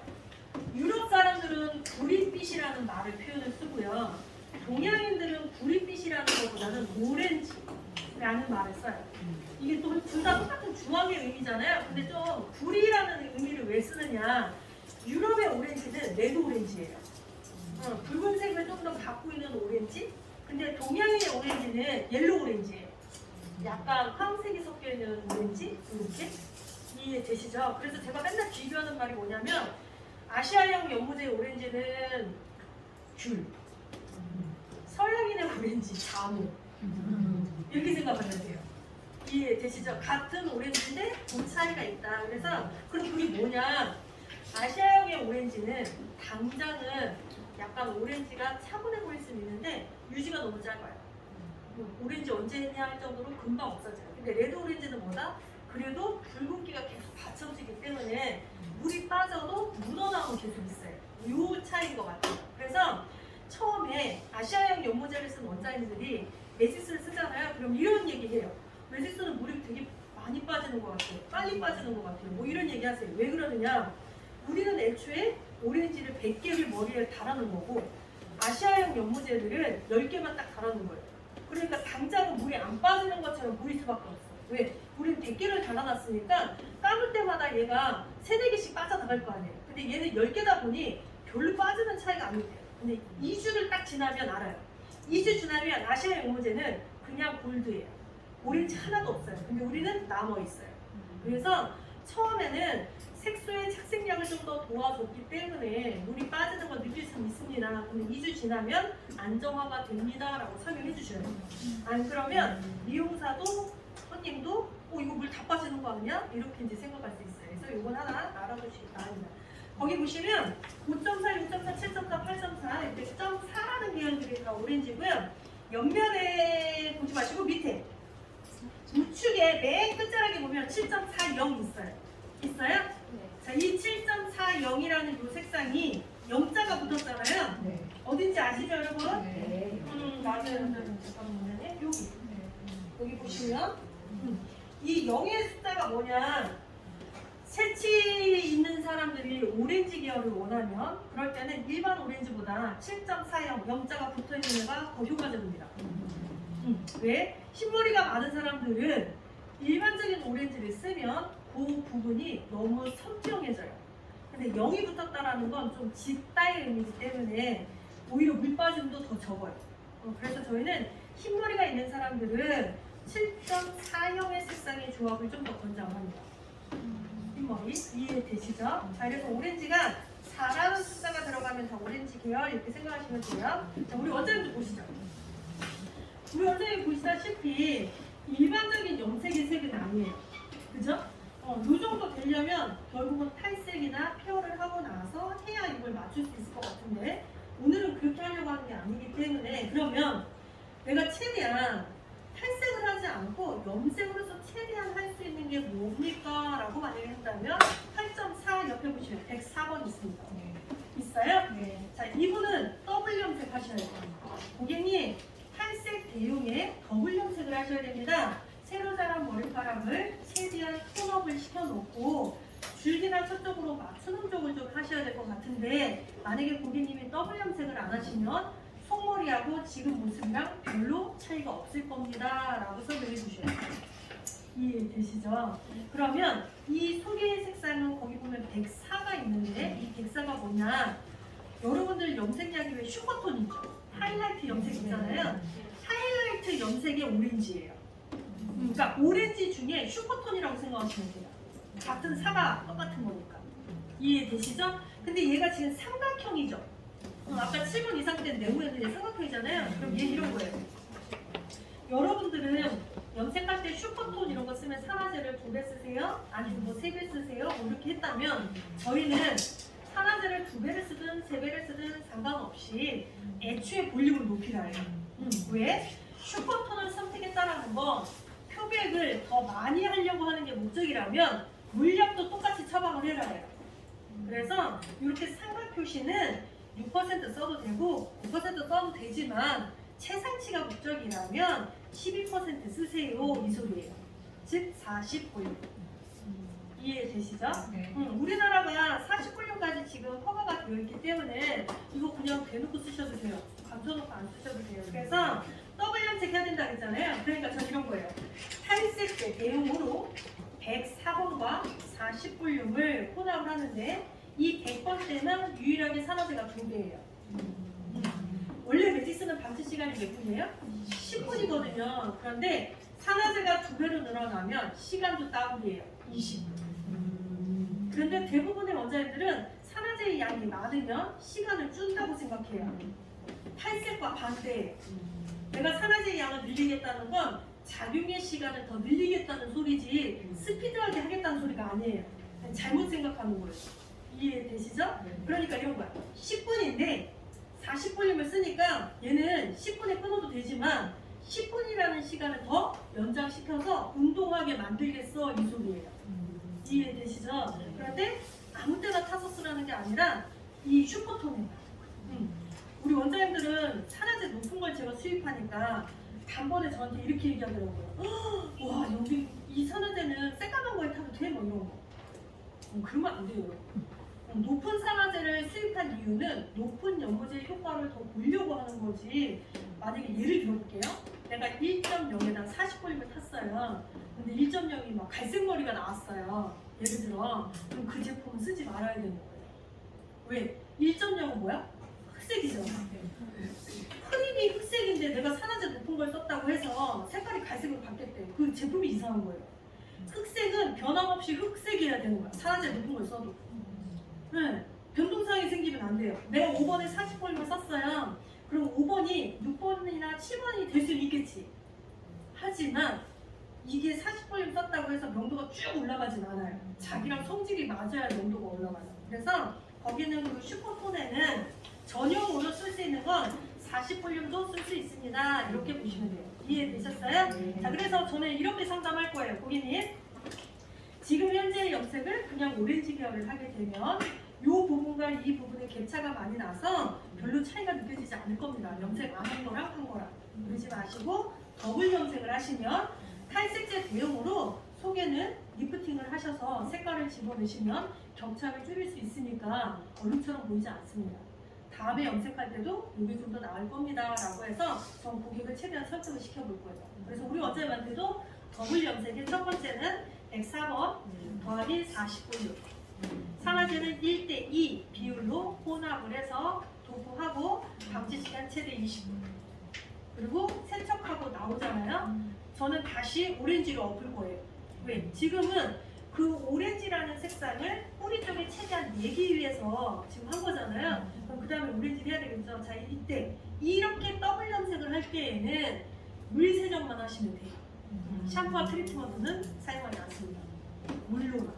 유럽 사람들은 구릿빛이라는 말을 표현을 쓰고요. 동양인들은 구릿빛이라는 것보다는 오렌지라는 말을 써요. 이게 또 둘 다 똑같은 중앙의 의미잖아요. 근데 좀 구리라는 의미를 왜 쓰느냐? 유럽의 오렌지는 레드 오렌지예요. 붉은색을 좀 더 갖고 있는 오렌지? 근데 동양의 오렌지는 옐로우 오렌지예요. 약간 황색이 섞여 있는 오렌지? 이렇게? 이해되시죠? 그래서 제가 맨날 비교하는 말이 뭐냐면 아시아형 연무제 오렌지는 귤, 서양인의 오렌지, 자무 이렇게 생각하면 돼요. 이해되시죠? 같은 오렌지인데 좀 차이가 있다. 그래서 그럼 그게 뭐냐? 아시아형의 오렌지는 당장은 약간 오렌지가 차분해 보일 수 있는데 유지가 너무 짧아요. 오렌지 언제 했냐 할 정도로 금방 없어져요. 근데 레드 오렌지는 뭐다? 그래도 붉은기가 계속 받쳐지기 때문에 물이 빠져도 묻어나오면 계속 있어요. 요 차이인 것 같아요. 그래서 처음에 아시아형 연모제를 쓴 원장님들이 매직스를 쓰잖아요. 그럼 이런 얘기해요. 매직스는 물이 되게 많이 빠지는 것 같아요. 빨리 빠지는 것 같아요. 뭐 이런 얘기 하세요. 왜 그러느냐? 우리는 애초에 오렌지를 100개를 머리에 달아놓은 거고 아시아형 연모제들은 10개만 딱 달아놓은 거예요. 그러니까 당장은 물이 안 빠지는 것처럼 보일 수밖에 없어요. 왜? 우리는 100개를 달아놨으니까 감을 때마다 얘가 3-4개씩 빠져나갈 거 아니에요. 근데 얘는 10개다 보니 별로 빠지는 차이가 안 돼요. 근데 2주를 딱 지나면 알아요. 2주 지나면 아시아 연모제는 그냥 골드예요. 오렌지 하나도 없어요. 근데 우리는 남아있어요. 그래서 처음에는 색소의 착색량을 좀 더 도와줬기 때문에 물이 빠지는 걸 느낄 수는 있습니다. 근데 2주 지나면 안정화가 됩니다. 라고 설명해 주셔야 돼요. 안 그러면 미용사도 손님도 이거 물 다 빠지는 거 아니야? 이렇게 이제 생각할 수 있어요. 그래서 이건 하나 알아두시기 바랍니다. 거기 보시면 5.4, 6.4, 7.4, 8.4 이렇게 0.4라는 계열들이 다 오렌지고요. 옆면에 보지 마시고 밑에 우측에 맨 끝자락에 보면 7.40 있어요. 있어요? 자, 이 7.40이라는 이 색상이 0자가 붙었잖아요. 네. 어딘지 아시죠, 여러분? 네. 맞아요. 잠깐만요. 여기 보시면 이 0의 숫자가 뭐냐? 새치 있는 사람들이 오렌지 계열을 원하면 그럴 때는 일반 오렌지보다 7.40 0자가 붙어있는 애가 더 효과적입니다. 왜? 흰머리가 많은 사람들은 일반적인 오렌지를 쓰면 그 부분이 너무 선명해져요. 근데 0이 붙었다라는 건 좀 짙다의 의미이기 때문에 오히려 물 빠짐도 더 적어요. 그래서 저희는 흰머리가 있는 사람들은 7.40의 색상의 조합을 좀 더 권장합니다. 흰머리 이해되시죠? 자, 그래서 오렌지가 4라는 숫자가 들어가면 다 오렌지 계열 이렇게 생각하시면 돼요. 자, 우리 원장님도 보시죠. 우리 원장님 보시다시피 일반적인 염색의 색은 아니에요. 그죠? 이 정도 되려면 결국은 탈색이나 페어를 하고 나서 해야 이걸 맞출 수 있을 것 같은데 오늘은 그렇게 하려고 하는 게 아니기 때문에 그러면 내가 최대한 탈색을 하지 않고 염색으로서 최대한 할 수 있는 게 뭡니까? 라고 만약에 한다면 8.4 옆에 보시면 104번 있습니다. 있어요? 네. 자, 이분은 더블 염색 하셔야 돼요. 고객님, 탈색 대용에 더블 염색을 하셔야 됩니다. 새로 자란 머리카락을 최대한 톤업을 시켜놓고 줄기나 저쪽으로 맞추는 쪽을 좀 하셔야 될 것 같은데 만약에 고객님이 더블 염색을 안 하시면 속머리하고 지금 모습이랑 별로 차이가 없을 겁니다. 라고 설명해 주셔야 돼요. 이해되시죠? 그러면 이 속의 색상은 거기 보면 104가 있는데 이 104가 뭐냐? 여러분들 염색약이 왜 슈퍼톤 있죠? 하이라이트 염색 있잖아요. 하이라이트 염색의 오렌지예요. 그러니까 오렌지 중에 슈퍼톤이라고 생각하시면 돼요. 같은 사과 똑같은 거니까. 이해되시죠? 근데 얘가 지금 삼각형이죠. 아까 7번 이상 된 네모였는데 삼각형이잖아요. 그럼 얘 이런 거예요. 여러분들은 염색할 때 슈퍼톤 이런 거 쓰면 산화제를 2배 쓰세요? 아니면 뭐 3배 쓰세요? 뭐 이렇게 했다면 저희는 산화제를 2배를 쓰든 3배를 쓰든 상관없이 애초에 볼륨을 높이라 해요. 왜? 슈퍼톤을 선택했다는 건 표백을 더 많이 하려고 하는 게 목적이라면 물약도 똑같이 처방을 해라 해요. 그래서 이렇게 삼각 표시는 6% 써도 되고 9% 써도 되지만 최상치가 목적이라면 12% 쓰세요 이 소리예요. 즉 40볼륨. 이해되시죠? 네. 우리나라가 40볼륨까지 지금 허가가 되어 있기 때문에 이거 그냥 대놓고 쓰셔도 돼요. 감춰놓고 안 쓰셔도 돼요. 그래서 더블 염색 해야 된다 했잖아요. 그러니까 전 이런 거예요. 탈색제 대용으로 104번과 40볼륨을 혼합을 하는데 이 100번대는 유일하게 산화제가 2배예요. 원래 매직스는 방치 시간이 몇 분이에요? 10분이거든요. 그런데 산화제가 2배로 늘어나면 시간도 더블이에요. 20분. 그런데 대부분의 원장님들은 산화제의 양이 많으면 시간을 준다고 생각해요. 탈색과 반대예요. 내가 산화제의 양을 늘리겠다는 건 작용의 시간을 더 늘리겠다는 소리지 스피드하게 하겠다는 소리가 아니에요. 잘못 생각하는 거예요. 이해되시죠? 그러니까 이런 거야. 10분인데 40볼륨을 쓰니까 얘는 10분에 끊어도 되지만 10분이라는 시간을 더 연장시켜서 운동하게 만들겠어 이 소리예요. 이해되시죠? 그런데 아무 때나 타서 쓰라는 게 아니라 이 슈퍼톤에 우리 원장님들은 산화제 높은 걸 제가 수입하니까 단번에 저한테 이렇게 얘기하더라고요. 와 여기 이 산화제는 새까만 거에 타도 돼? 뭐 이런 거. 그러면 안 돼요. 높은 산화제를 수입한 이유는 높은 연고제 효과를 더 보려고 하는 거지. 만약에 예를 들어볼게요. 내가 1.0에다 40볼륨을 탔어요. 근데 1.0이 막 갈색머리가 나왔어요. 예를 들어. 그럼 그 제품은 쓰지 말아야 되는 거예요. 왜? 1.0은 뭐야? 흑색이죠. 크림이 흑색인데 내가 산화제 높은 걸 썼다고 해서 색깔이 갈색으로 바뀌었대. 그 제품이 이상한 거예요. 흑색은 변함없이 흑색이어야 되는 거야. 산화제 높은 걸 써도. 네, 변동사항이 생기면 안 돼요. 내가 5번에 40볼륨을 썼어요. 그럼 5번이 6번이나 7번이 될 수는 있겠지. 하지만 이게 40볼륨 썼다고 해서 명도가 쭉 올라가진 않아요. 자기랑 성질이 맞아야 명도가 올라가요. 그래서 거기는 그 슈퍼톤에는 전용으로 쓸 수 있는 건 40볼륨도 쓸 수 있습니다. 이렇게 보시면 돼요. 이해되셨어요? 자, 그래서 저는 이렇게 상담할 거예요. 고객님, 지금 현재의 염색을 그냥 오렌지 계열을 하게 되면 이 부분과 이 부분의 갭차가 많이 나서 별로 차이가 느껴지지 않을 겁니다. 염색 안 한 거랑 한 거랑. 그러지 마시고 더블 염색을 하시면 탈색제 대용으로 속에는 리프팅을 하셔서 색깔을 집어넣으시면 격차를 줄일 수 있으니까 얼룩처럼 보이지 않습니다. 다음에 염색할 때도 이게 좀 더 나을 겁니다 라고 해서 전 고객을 최대한 설득을 시켜볼 거예요. 그래서 우리 원장님한테도 더블 염색의 첫 번째는 104번 더하기 40볼륨, 산화제는 1:2 비율로 혼합을 해서 도포하고 방치시간 최대 20분, 그리고 세척하고 나오잖아요. 저는 다시 오렌지로 엎을 거예요. 왜? 지금은 그 오렌지라는 색상을 뿌리 쪽에 최대한 내기 위해서 지금 한 거잖아요. 그럼 그 다음에 오렌지를 해야 되겠죠. 자, 이때 이렇게 더블 염색을 할 때에는 물 세정만 하시면 돼요. 샴푸와 트리트먼트는 사용하지 않습니다. 물로만,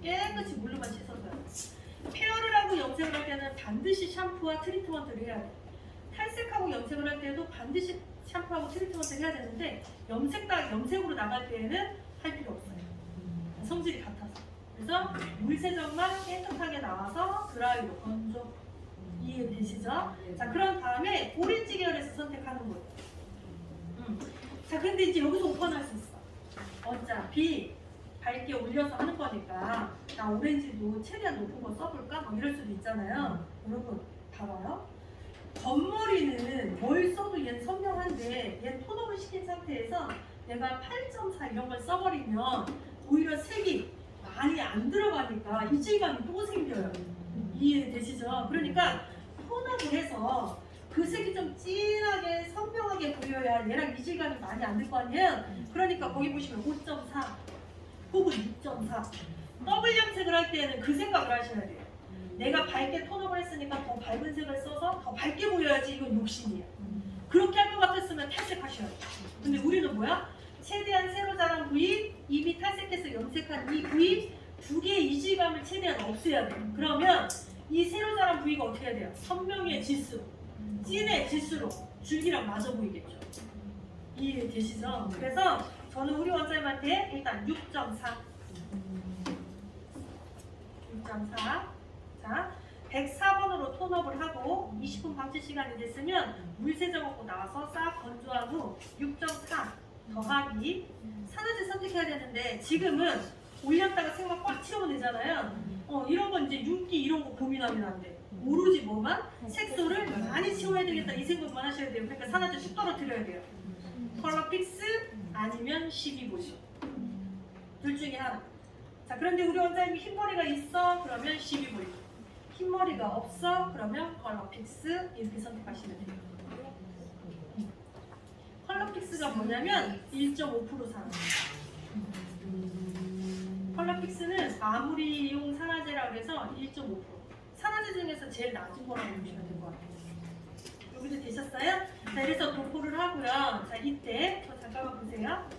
깨끗이 물로만 씻어줘요. 페어를 하고 염색을 할 때는 반드시 샴푸와 트리트먼트를 해야 돼요. 탈색하고 염색을 할 때도 반드시 샴푸하고 트리트먼트를 해야 되는데 염색으로 나갈 때에는 할 필요 없어요. 성질이 같아서. 그래서 물 세정만 깨끗하게 나와서 드라이로 건조. 이해되시죠? 자, 그런 다음에 오렌지 계열에서 선택하는 거예요. 자, 근데 이제 여기서 오픈할 수 있어. 어차피 밝게 올려서 하는 거니까 나 오렌지도 최대한 높은 거 써볼까? 뭐 이럴 수도 있잖아요. 여러분 봐봐요. 겉머리는 뭘 써도 얘는 선명한데 얘는 톤업을 시킨 상태에서 내가 8.4 이런 걸 써버리면 오히려 색이 많이 안 들어가니까 이질감이 또 생겨요. 이해되시죠? 그러니까 톤업을 해서 그 색이 좀 진하게 선명하게 보여야 얘랑 이질감이 많이 안 들 거 아니에요? 그러니까 거기 보시면 5.4 혹은 6.4 더블 염색을 할 때는 그 생각을 하셔야 돼요. 내가 밝게 톤업을 했으니까 더 밝은 색을 써서 더 밝게 보여야지. 이건 욕심이에요. 그렇게 할 것 같았으면 탈색하셔야 돼요. 근데 우리는 뭐야? 최대한 새로 자란 부위, 이미 탈색해서 염색한 이 부위 두 개의 이질감을 최대한 없애야 돼요. 그러면 이 새로 자란 부위가 어떻게 해야 돼요? 선명해질수록, 진해질수록 줄기랑 맞아 보이겠죠. 이해되시죠? 그래서 저는 우리 원장님한테 일단 6.4 자, 104번으로 톤업을 하고 20분 방치 시간이 됐으면 물 세정하고 나와서 싹 건조하고 6.4 더하기 산화제 선택해야 되는데 지금은 올렸다가 색만 꽉 채우면 되잖아요. 이런 건 이제 윤기 이런 거 고민하면 안 돼. 오로지 뭐만 색소를 많이 채워야 되겠다 이 생각만 하셔야 돼요. 그러니까 산화제 쭉 떨어뜨려야 돼요. 컬러 픽스 아니면 12볼륨 둘 중에 하나. 자, 그런데 우리 원장님이 흰머리가 있어 그러면 12볼륨, 흰머리가 없어 그러면 컬러 픽스 이렇게 선택하시면 돼요. 컬러 픽스가 뭐냐면 1.5% 산화. 컬러 픽스는 마무리용 산화제라고 해서 1.5%. 산화제 중에서 제일 낮은 거라고 보시면 될 것 같아요. 여기도 되셨어요? 자, 그래서 도포를 하고요. 자, 이때 저 잠깐만 보세요.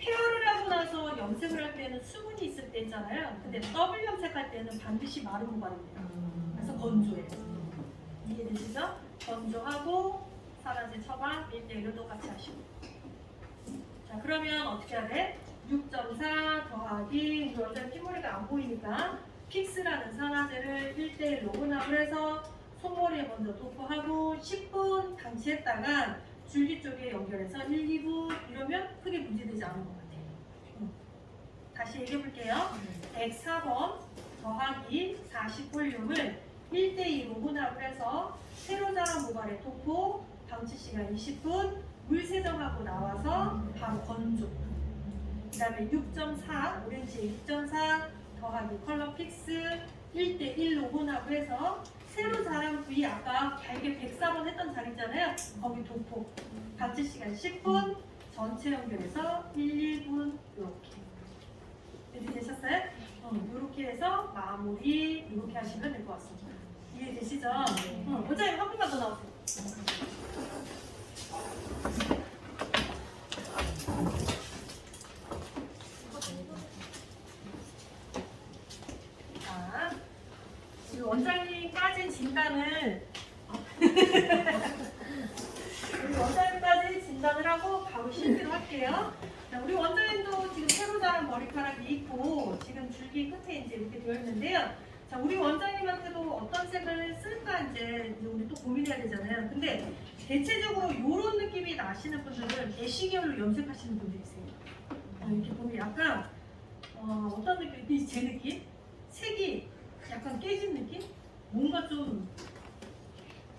헤어를 하고 나서 염색을 할 때는 수분이 있을 때 있잖아요. 근데 더블 염색할 때는 반드시 마른 모발입니다. 그래서 건조해요. 이해되시죠? 건조하고 사라진 처방 1대1로 똑같이 하시고. 자, 그러면 어떻게 해야 돼? 6.4 더하기 여자 핏머리가 안 보이니까 픽스라는 산화제를 1대1 로그납을 해서 손머리에 먼저 도포하고 10분 방치했다가 줄기 쪽에 연결해서 1, 2분 이러면 크게 문제되지 않은 것 같아요. 다시 얘기해 볼게요. 104번 더하기 40볼륨을 1대2 로그납을 해서 새로 자란 모발에 도포, 방치 시간 20분, 물 세정하고 나와서 바로 건조. 그 다음에 6.4, 오렌지 6.4 더하기 컬러 픽스 1대1 로그납을 해서 새로 자란 부위 아까 발개 104번 했던 자리잖아요. 거기 도포. 방치 시간 10분, 전체 연결해서 1, 2분 이렇게. 이해되셨어요? 이렇게 해서 마무리 이렇게 하시면 될 것 같습니다. 이해되시죠? 원장님 한 분만 더 나오세요. 자, 우리 원장님 까진 진단을 우리 원장님까지 진단을 하고 바로 실기로 할게요. 자, 우리 원장님도 지금 새로 자란 머리카락이 있고 지금 줄기 끝에 이제 이렇게 되어 있는데요. 자, 우리 원장님한테도 어떤 색을 쓸까 이제 우리 또 고민해야 되잖아요. 근데 대체적으로 이런 느낌이 나시는 분들은 애쉬 계열로 염색하시는 분들이 있어요. 이렇게 보면 약간 어떤 느낌? 제 느낌? 색이 약간 깨진 느낌? 뭔가 좀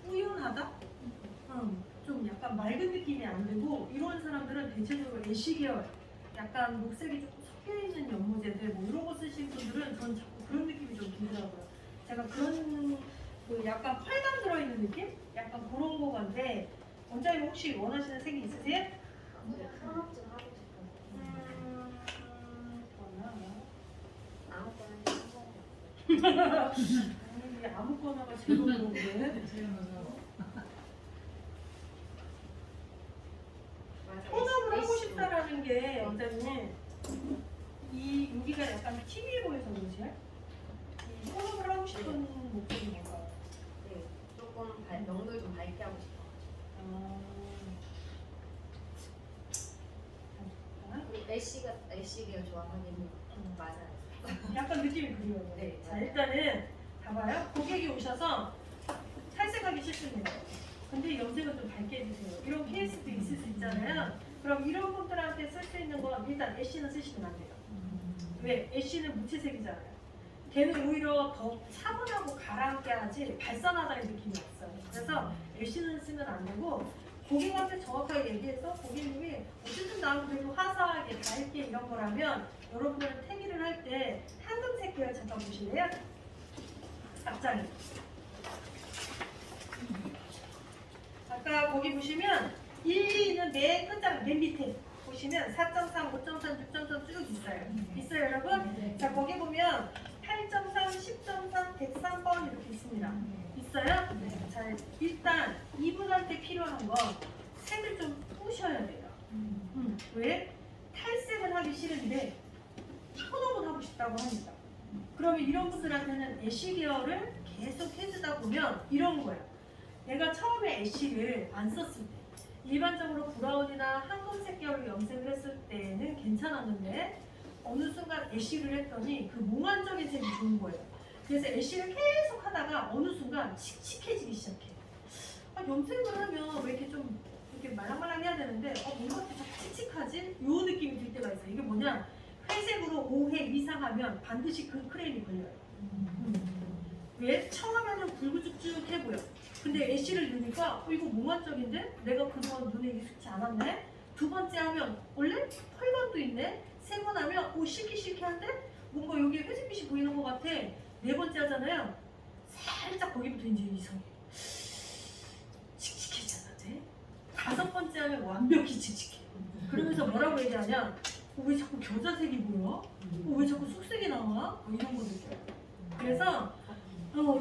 뿌연하다? 좀 약간 맑은 느낌이 안 들고 이런 사람들은 대체적으로 애쉬 계열 약간 녹색이 조금 섞여있는 연모제들 뭐 이런 거 쓰시는 분들은 전 자꾸 그런 느낌이 좀 들더라고요. 제가 그런 그 약간 펄감 들어있는 느낌? 약간 그런 거 같은데 원장님 혹시 원하시는 색이 있으세요? 클럽 좀 하고 싶어요. 아무거나 이게 아무거나가 제일 어려운데 톤업을 하고 싶다라는 게 원장님 이 여기가 약간 TV에 보여서 그러지? 이 톤업을 하고 싶은 목적이 뭘까요? 네, 조금 명도 좀 밝게 하고 싶어요. 우리 애쉬가 좋아하긴 맞아요. 약간 느낌이 그리워요. 네, 자, 일단은 봐봐요. 고객이 오셔서 탈색하기 싫습니다. 근데 염색은 좀 밝게 해주세요. 이런 케이스도 있을 수 있잖아요. 그럼 이런 분들한테 쓸 수 있는 건 일단 애쉬는 쓰시면 안 돼요. 왜? 애쉬는 무채색이잖아요. 걔는 오히려 더 차분하고 가라앉게 하지 발산하다는 느낌이 없어요. 그래서 애쉬는 쓰면 안 되고 고객한테 정확하게 얘기해서 고객님이 어쨌든 나는 그래도 화사하게 밝게 이런 거라면 여러분들은 태기를 할 때 황금색 계열 잠깐 보실래요? 앞장이. 아까 거기 보시면 1, 2는 내 끝장 맨 밑에 보시면 4.3, 5.3, 6.3 쭉 있어요. 있어요 여러분? 자 거기 보면 8.3, 10.3, 103번 이렇게 있습니다. 있어요? 자 일단 이분한테 필요한 건 색을 좀 푸셔야 돼요. 왜? 탈색은 하기 싫은데 톤업은 하고 싶다고 합니다. 그러면 이런 분들한테는 애쉬 계열을 계속 해주다 보면 이런 거예요. 내가 처음에 애쉬를 안 썼을 때 일반적으로 브라운이나 황금색 계열로 염색을 했을 때는 괜찮았는데 어느 순간 애쉬를 했더니 그 몽환적인 색이 좋은 거예요. 그래서 애쉬를 계속 하다가 어느 순간 칙칙해지기 시작해요. 염색을 하면 왜 이렇게 좀 이렇게 말랑말랑 해야 되는데 뭔가 자꾸 칙칙하지? 요 느낌이 들 때가 있어요. 이게 뭐냐? 회색으로 5회 이상 하면 반드시 그 크레임이 걸려요. 왜? 처음에는 붉은쭉쭉해 보여. 근데 애쉬를 넣으니까 이거 몽환적인데? 내가 그동안 눈에 익숙치 않았네? 두 번째 하면 원래 펄감도 있네? 세 번 하면 실키실키한데? 뭔가 여기에 회색빛이 보이는 것 같아. 네 번째 하잖아요. 살짝 거기부터 이제 이상해. 칙칙해지잖아. 다섯 번째 하면 완벽히 칙칙해. 그러면서 뭐라고 얘기하냐? 왜 자꾸 겨자색이 보여? 왜 자꾸 숙색이 나와? 뭐 이런 거 느껴요. 그래서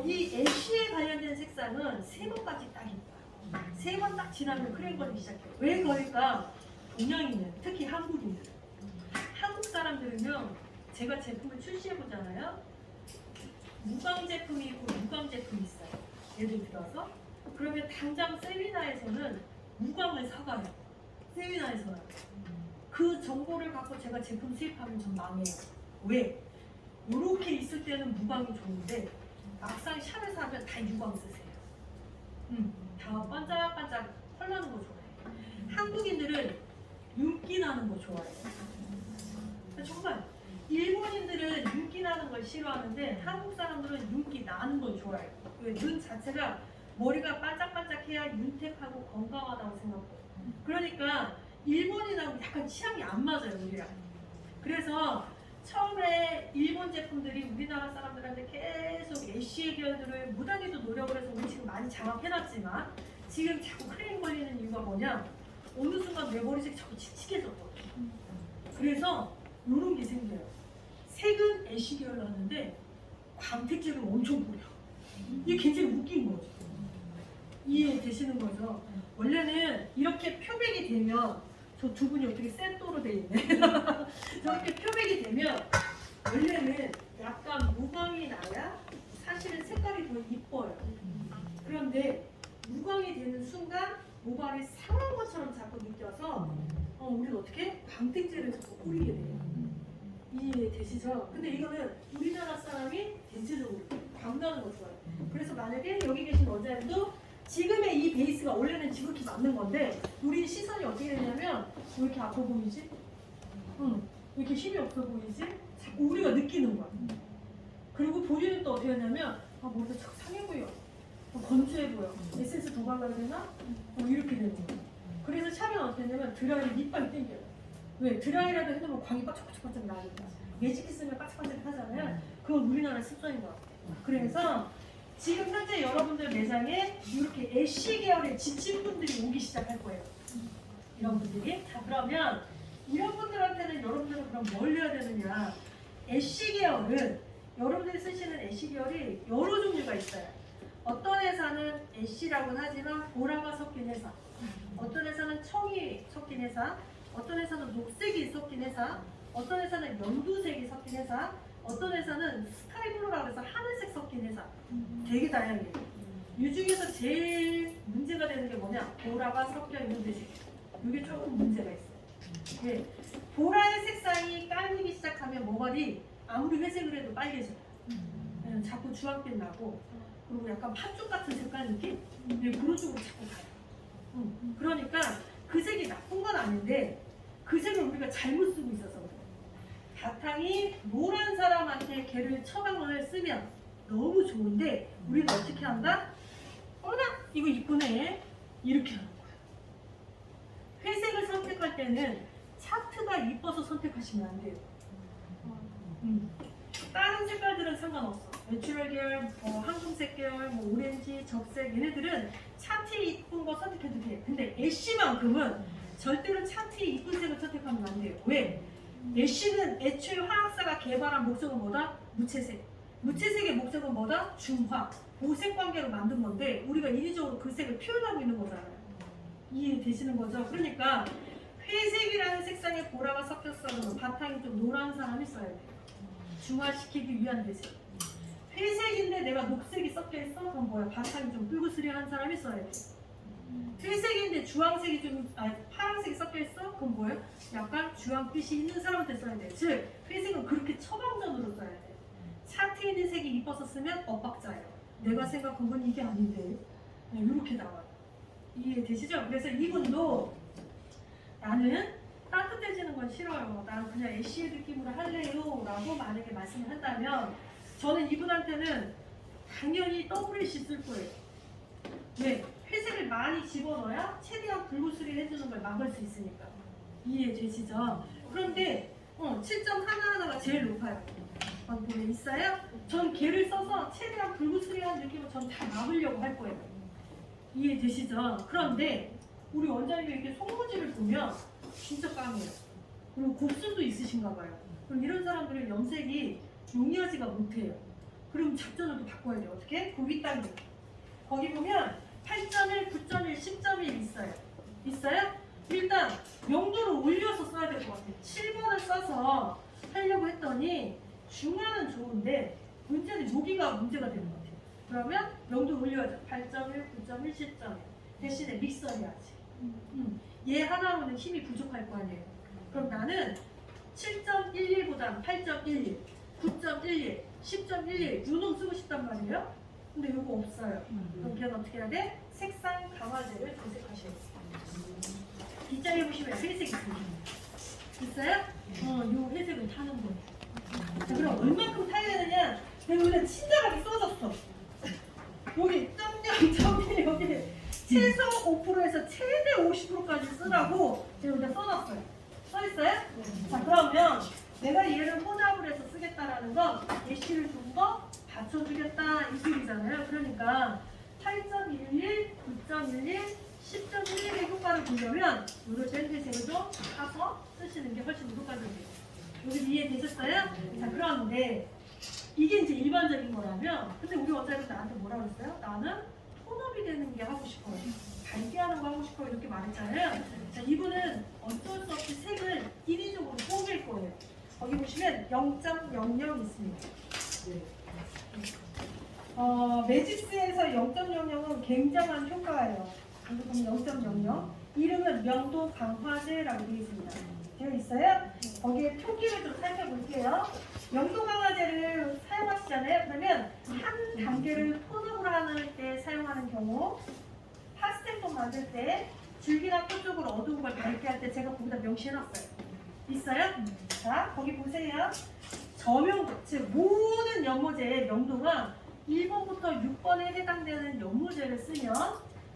이 애쉬에 관련된 색상은 세 번까지 딱 있다. 세 번 딱 지나면 크림 걸리기 시작해요. 왜 그럴까? 동양인은 특히 한국인들. 한국 사람들은요. 제가 제품을 출시해보잖아요. 무광 제품이 있고 무광 제품이 있어요. 예를 들어서 그러면 당장 세미나에서는 무광을 사가요. 세미나에서는. 그 정보를 갖고 제가 제품 수입하면 좀 망해요. 왜? 이렇게 있을 때는 무광이 좋은데 막상 샵에서 하면 다 유광 쓰세요. 다 반짝반짝 펄나는 거 좋아해요. 한국인들은 윤기 나는 거 좋아해요. 정말 일본인들은 윤기 나는 걸 싫어하는데 한국 사람들은 윤기 나는 걸 좋아해요. 왜? 눈 자체가 머리가 반짝반짝해야 윤택하고 건강하다고 생각해요. 그러니까 일본인하고 약간 취향이 안 맞아요, 우리랑. 그래서 처음에 일본 제품들이 우리나라 사람들한테 계속 애쉬 계열들을 무단히도 노력을 해서 우리 지금 많이 장악해놨지만 지금 자꾸 크레임 걸리는 이유가 뭐냐? 어느 순간 내 머리색이 자꾸 칙칙해졌거든요. 그래서 이런 게 생겨요. 색은 애쉬 계열로 하는데 광택제를 엄청 뿌려. 이게 굉장히 웃긴 거죠. 이해되시는 거죠? 원래는 이렇게 표백이 되면 저 두 분이 어떻게 세트로 돼 있네. 저렇게 표백이 되면 원래는 약간 무광이 나야 사실은 색깔이 더 이뻐요. 그런데 무광이 되는 순간 모발이 상한 것처럼 자꾸 느껴서 우리는 어떻게 광택제를 자꾸 뿌리게 돼요. 이해되시죠? 근데 이거는 우리나라 사람이 대체적으로 광나는 거 좋아해요. 그래서 만약에 여기 계신 원장님도 지금의 이 베이스가 원래는 지극히 맞는 건데 우리 시선이 어떻게 되냐면 왜 이렇게 아파 보이지? 왜 이렇게 힘이 없어 보이지? 자꾸 우리가 느끼는 거야. 그리고 본인은 또 어떻게 하냐면 머리가 자꾸 상해 보여. 건조해 보여. 에센스 더 발라야 되나? 이렇게 되는 거야. 그래서 샵은 어떻게 하냐면 드라이를 밑발 땡겨요. 왜? 드라이라도 해놓으면 광이 바짝바짝 나니까. 매직기 쓰면 바짝바짝 하잖아요. 그건 우리나라 습관인 것 같아요. 그래서 지금 현재 여러분들 매장에 이렇게 애쉬 계열의 지친 분들이 오기 시작할 거예요. 이런 분들이. 자, 그러면 이런 분들한테는 여러분들은 그럼 뭘 해야 되느냐? 애쉬 계열은 여러분들이 쓰시는 애쉬 계열이 여러 종류가 있어요. 어떤 회사는 애쉬라고는 하지만 보라가 섞인 회사, 어떤 회사는 청이 섞인 회사, 어떤 회사는 녹색이 섞인 회사, 어떤 회사는 연두색이 섞인 회사, 어떤 회사는 스카이블루라고 해서 하늘색 섞인 회사. 되게 다양해요. 이 중에서 제일 문제가 되는 게 뭐냐? 보라가 섞여 있는 데지. 이게 조금 문제가 있어요. 예. 보라의 색상이 깔리기 시작하면 모발이 아무리 회색을 해도 빨개져요. 자꾸 주황빛 나고, 그리고 약간 팥죽 같은 색깔 느낌? 네, 그런 쪽으로 자꾸 가요. 그러니까 그 색이 나쁜 건 아닌데 그 색을 우리가 잘못 쓰고 있어서 그래요. 바탕이 노란 사람한테 걔를 처방을 쓰면 너무 좋은데 우리는 어떻게 한다? 어나 이거 이쁘네 이렇게 하는 거야. 회색을 선택할 때는 차트가 이뻐서 선택하시면 안 돼요. 다른 색깔들은 상관없어. 내추럴 계열, 황금색 계열, 오렌지, 적색 얘네들은 차트에 이쁜 거 선택해도 돼. 근데 애쉬만큼은 절대로 차트에 이쁜 색을 선택하면 안 돼요. 왜? 애쉬는 애초에 화학사가 개발한 목적은 뭐다? 무채색. 무채색의 목적은 뭐다? 중화. 보색 관계로 만든 건데 우리가 인위적으로 그 색을 표현하고 있는 거잖아요. 이해되시는 거죠? 그러니까 회색이라는 색상에 보라가 섞였어 그러면 바탕이 좀 노란 사람이 써야 돼요. 중화시키기 위한 회색. 회색인데 내가 녹색이 섞여 있어? 그럼 뭐야? 바탕이 좀 붉으스레한 사람이 써야 돼. 회색인데 주황색이 파란색이 섞여 있어? 그럼 뭐예요? 약간 주황빛이 있는 사람한테 써야 돼. 즉 회색은 그렇게 처방전으로 써야 돼. 차트에 있는 색이 이뻐서 쓰면 엇박자예요. 내가 생각한 건 이게 아닌데 이렇게 나와요. 이해되시죠? 그래서 이분도 나는 따뜻해지는 건 싫어요. 나는 그냥 애쉬의 느낌으로 할래요 라고 만약에 말씀을 한다면 저는 이분한테는 당연히 WC 쓸 거예요. 왜? 회색을 많이 집어넣어야 최대한 붉으스레 해주는 걸 막을 수 있으니까. 이해되시죠? 그런데 7점 하나하나가 제일 높아요. 보면 있어요? 전 걔를 써서 최대한 붉으스레한 느낌을 전 다 막으려고 할 거예요. 이해되시죠? 그런데 우리 원장님이 이렇게 속모지를 보면 진짜 까매요. 그리고 곱슬도 있으신가 봐요. 그럼 이런 사람들은 염색이 용이하지가 못해요. 그럼 작전을 또 바꿔야 돼요. 어떻게? 그 윗단계. 거기 보면 8.1, 9.1, 10.1 있어요. 있어요? 일단 명도를 올려서 써야 될 것 같아요. 7번을 써서 하려고 했더니 중화는 좋은데 문제는 여기가 문제가 되는 것 같아요. 그러면 명도 올려야죠. 8.1, 9.1, 10.1 대신에 믹서해야지. 얘 하나로는 힘이 부족할 거 아니에요. 그럼 나는 7.11보다 8.11, 9.11, 10.11 요놈 쓰고 싶단 말이에요. 근데 요거 없어요. 그럼 걔는 어떻게 해야 돼? 색상 강화제를 도색하셔야 돼요. 이 장에 보시면 회색 있습니다. 있어요? 요 회색을 타는 거예요. 자, 그럼 얼만큼 타야 되느냐? 내가 여기다 친절하게 써줬어. 여기 점점 여기 최소 5%에서 최대 50%까지 쓰라고 제가 여기다 써놨어요. 써있어요? 자, 그러면 내가 얘를 혼합을 해서 쓰겠다라는 건 예시를 좀 더 받쳐주겠다 이 소리잖아요. 그러니까 8.11, 9.11, 10.11의 효과를 보려면 이걸 밴드색을 좀 타서 쓰시는 게 훨씬 효과적이에요. 여기 이해되셨어요? 자, 그런데 이게 이제 일반적인 거라면, 근데 우리 원장님 나한테 뭐라고 했어요? 나는 톤업이 되는 게 하고 싶어요. 밝게 하는 거 하고 싶어요. 이렇게 말했잖아요. 자, 이분은 어쩔 수 없이 색을 인위적으로 뽀갤 거예요. 거기 보시면 0.00 있습니다. 매직스에서 0.00은 굉장한 효과예요. 그럼 0.00 이름은 명도 강화제라고 되어 있습니다. 되어 있어요? 거기에 표기를 좀 살펴볼게요. 명도 강화제를 사용하시잖아요. 그러면 한 단계를 톤업을 하는 때 사용하는 경우, 파스텔톤 만들 때 줄기나 꽃 쪽으로 어두운 걸 밝게 할 때 제가 거기다 명시해놨어요. 있어요? 자, 거기 보세요. 저명도, 즉 모든 연모제의 명도가 1번부터 6번에 해당되는 연모제를 쓰면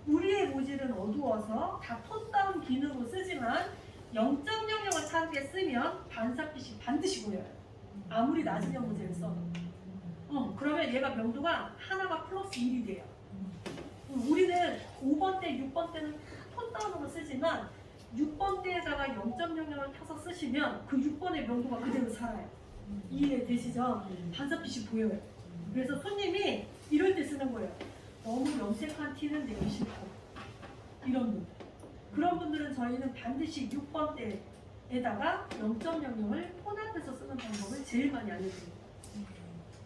우리의 모질은 어두워서 다 톤다운 기능으로 쓰지만 0.00을 타게 쓰면 반사빛이 반드시 보여요. 아무리 낮은 연모제를 써도. 그러면 얘가 명도가 하나가 플러스 1이 돼요. 우리는 5번 때, 6번 때는 톤다운으로 쓰지만 6번 때에다가 0.00을 타서 쓰시면 그 6번의 명도가 그대로 살아요. 이해되시죠? 반사빛이 보여요. 그래서 손님이 이럴 때 쓰는 거예요. 너무 염색한 티는 내기 싫고 이런 분들. 그런 분들은 저희는 반드시 6번 때에다가 0.00을 혼합해서 쓰는 방법을 제일 많이 알려드립니다.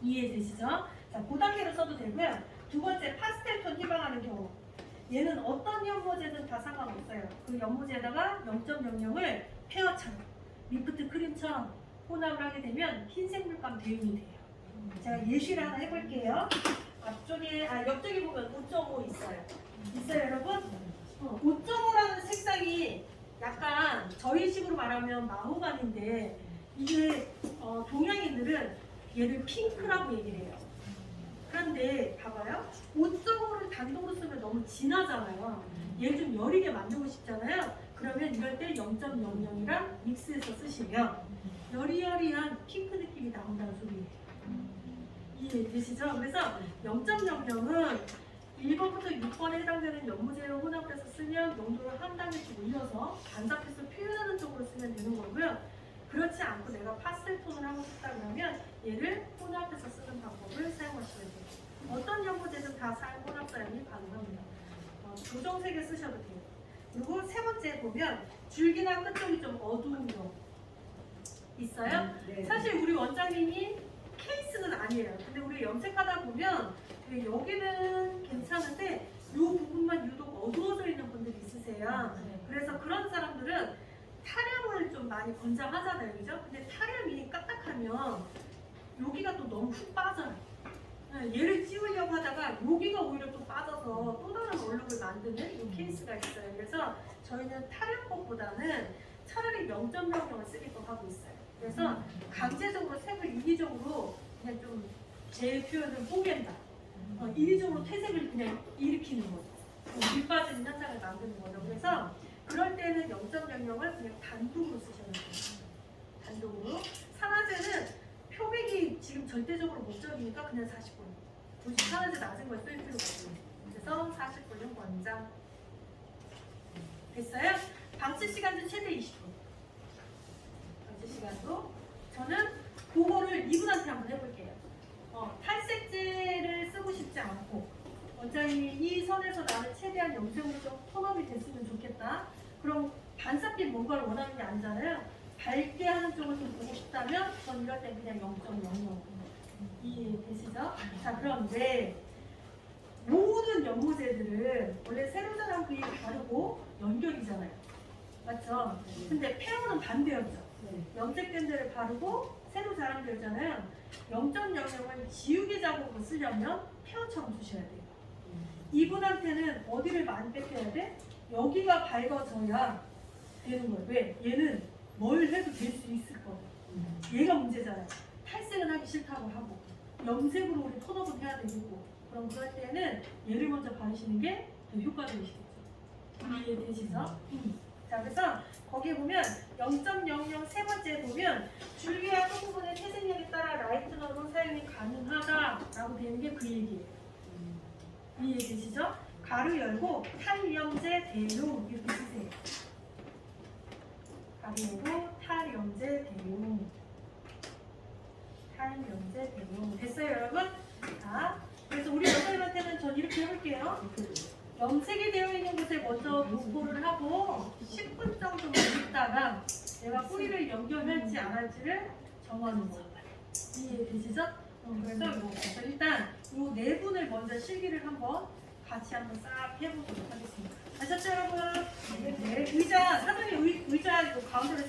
이해되시죠? 자, 그 단계로 써도 되고요. 두 번째, 파스텔톤 희망하는 경우. 얘는 어떤 연모제든 다 상관없어요. 그 연모제에다가 0.00을 페어처럼, 리프트 크림처럼 혼합을 하게 되면 흰색 물감 대응이 돼요. 제가 예시를 하나 해볼게요. 옆쪽에 보면 5.5 있어요. 있어요, 여러분? 5.5라는 색상이 약간 저희 식으로 말하면 마호가니인데 이게 동양인들은 얘를 핑크라고 얘기를 해요. 그런데 봐봐요. 5.5를 단독으로 쓰면 너무 진하잖아요. 얘를 좀 여리게 만들고 싶잖아요. 그러면 이럴 때 0.00이랑 믹스해서 쓰시면 여리여리한 핑크 느낌이 나온다는 소리예요. 이해되시죠? 그래서 0.00은 1번부터 6번에 해당되는 연모제를 혼합해서 쓰면 농도를 한 단계씩 올려서 반사빛을 표현하는 쪽으로 쓰면 되는 거고요. 그렇지 않고 내가 파스텔톤을 하고 싶다 그러면 얘를 혼합해서 쓰는 방법을 사용하시면 돼요. 어떤 연모제든 다 혼합 사용이 가능합니다. 조정색을 쓰셔도 돼요. 그리고 세 번째 보면 줄기나 끝쪽이 좀 어두운 거 있어요? 네. 사실 우리 원장님이 케이스는 아니에요. 근데 우리 염색하다 보면 여기는 괜찮은데 이 부분만 유독 어두워져 있는 분들이 있으세요. 그래서 그런 사람들은 타령을 좀 많이 권장하잖아요. 그죠? 근데 타령이 까딱하면 여기가 또 너무 훅 빠져요. 얘를 찌우려고 하다가 여기가 오히려 또 빠져서 또 다른 얼룩을 만드는 이 케이스가 있어요. 그래서 저희는 타령법보다는 차라리 0.00을 쓰기도 하고 있어요. 그래서 강제적으로 색을 인위적으로 그냥 좀 제 표현을 뽀갠다. 인위적으로 퇴색을 그냥 일으키는 거죠. 물 빠지는 현상을 만드는 거죠. 그래서 그럴 때는 0.00을 그냥 단독으로 쓰셔야 돼요. 단독으로. 산화제는 표백이 지금 절대적으로 목적이니까 그냥 40분. 굳이 산화제 낮은 걸 쓸 필요가 없어요. 그래서 40분은 권장. 됐어요? 방치 시간은 최대 20분. 방치 시간도. 저는 그거를 이분한테 한번 해볼게요. 탈색제를 쓰고 싶지 않고 원장님이 이 선에서 나는 최대한 염색으로 좀 톤업이 됐으면 좋겠다. 그럼 반사빛 뭔가를 원하는 게 아니잖아요. 밝게 하는 쪽을 좀 보고 싶다면 전 이럴 때 그냥 0.00 이해되시죠? 자, 그런데 모든 연모제들은 원래 세로자랑 부위 바르고 연결이잖아요. 맞죠? 근데 폐허는 반대였죠. 염색된 데를 바르고 새로 자랑되잖아요. 0.00은 지우개 자국으로 쓰려면 폐허처럼 쓰셔야 돼요. 이분한테는 어디를 많이 뺏겨야 돼? 여기가 밝아져야 되는 거예요. 왜? 얘는 뭘 해도 될 수 있을 거예요. 얘가 문제잖아요. 탈색은 하기 싫다고 하고 염색으로 우리 톤업은 해야 되고 그럼 그럴 때는 얘를 먼저 바르시는 게 더 효과적이시겠죠. 이해되시죠? 자, 그래서 거기에 보면 0.00 세 번째에 보면 줄기와 끝부분의 태생력에 따라 라이트너로 사용이 가능하다라고 되는 게 그 얘기예요. 이해되시죠? 가로 열고 탈염제 대용 이렇게 쓰세요. 가로 열고 탈염제 대용. 탈염제 대용. 됐어요, 여러분? 자, 그래서 우리 여자님한테는 전 이렇게 해볼게요. 염색이 되어 있는 곳에 먼저 도포를 하고 10분 정도만 있다가 내가 뿌리를 연결할지 안 할지를 정하는 거예요. 이해되시죠? 그래서 일단 이 네 분을 먼저 실기를 한번 같이 한번 싹 해보도록 하겠습니다. 아셨죠, 여러분? 네, 의자, 사장님 의자 가운데로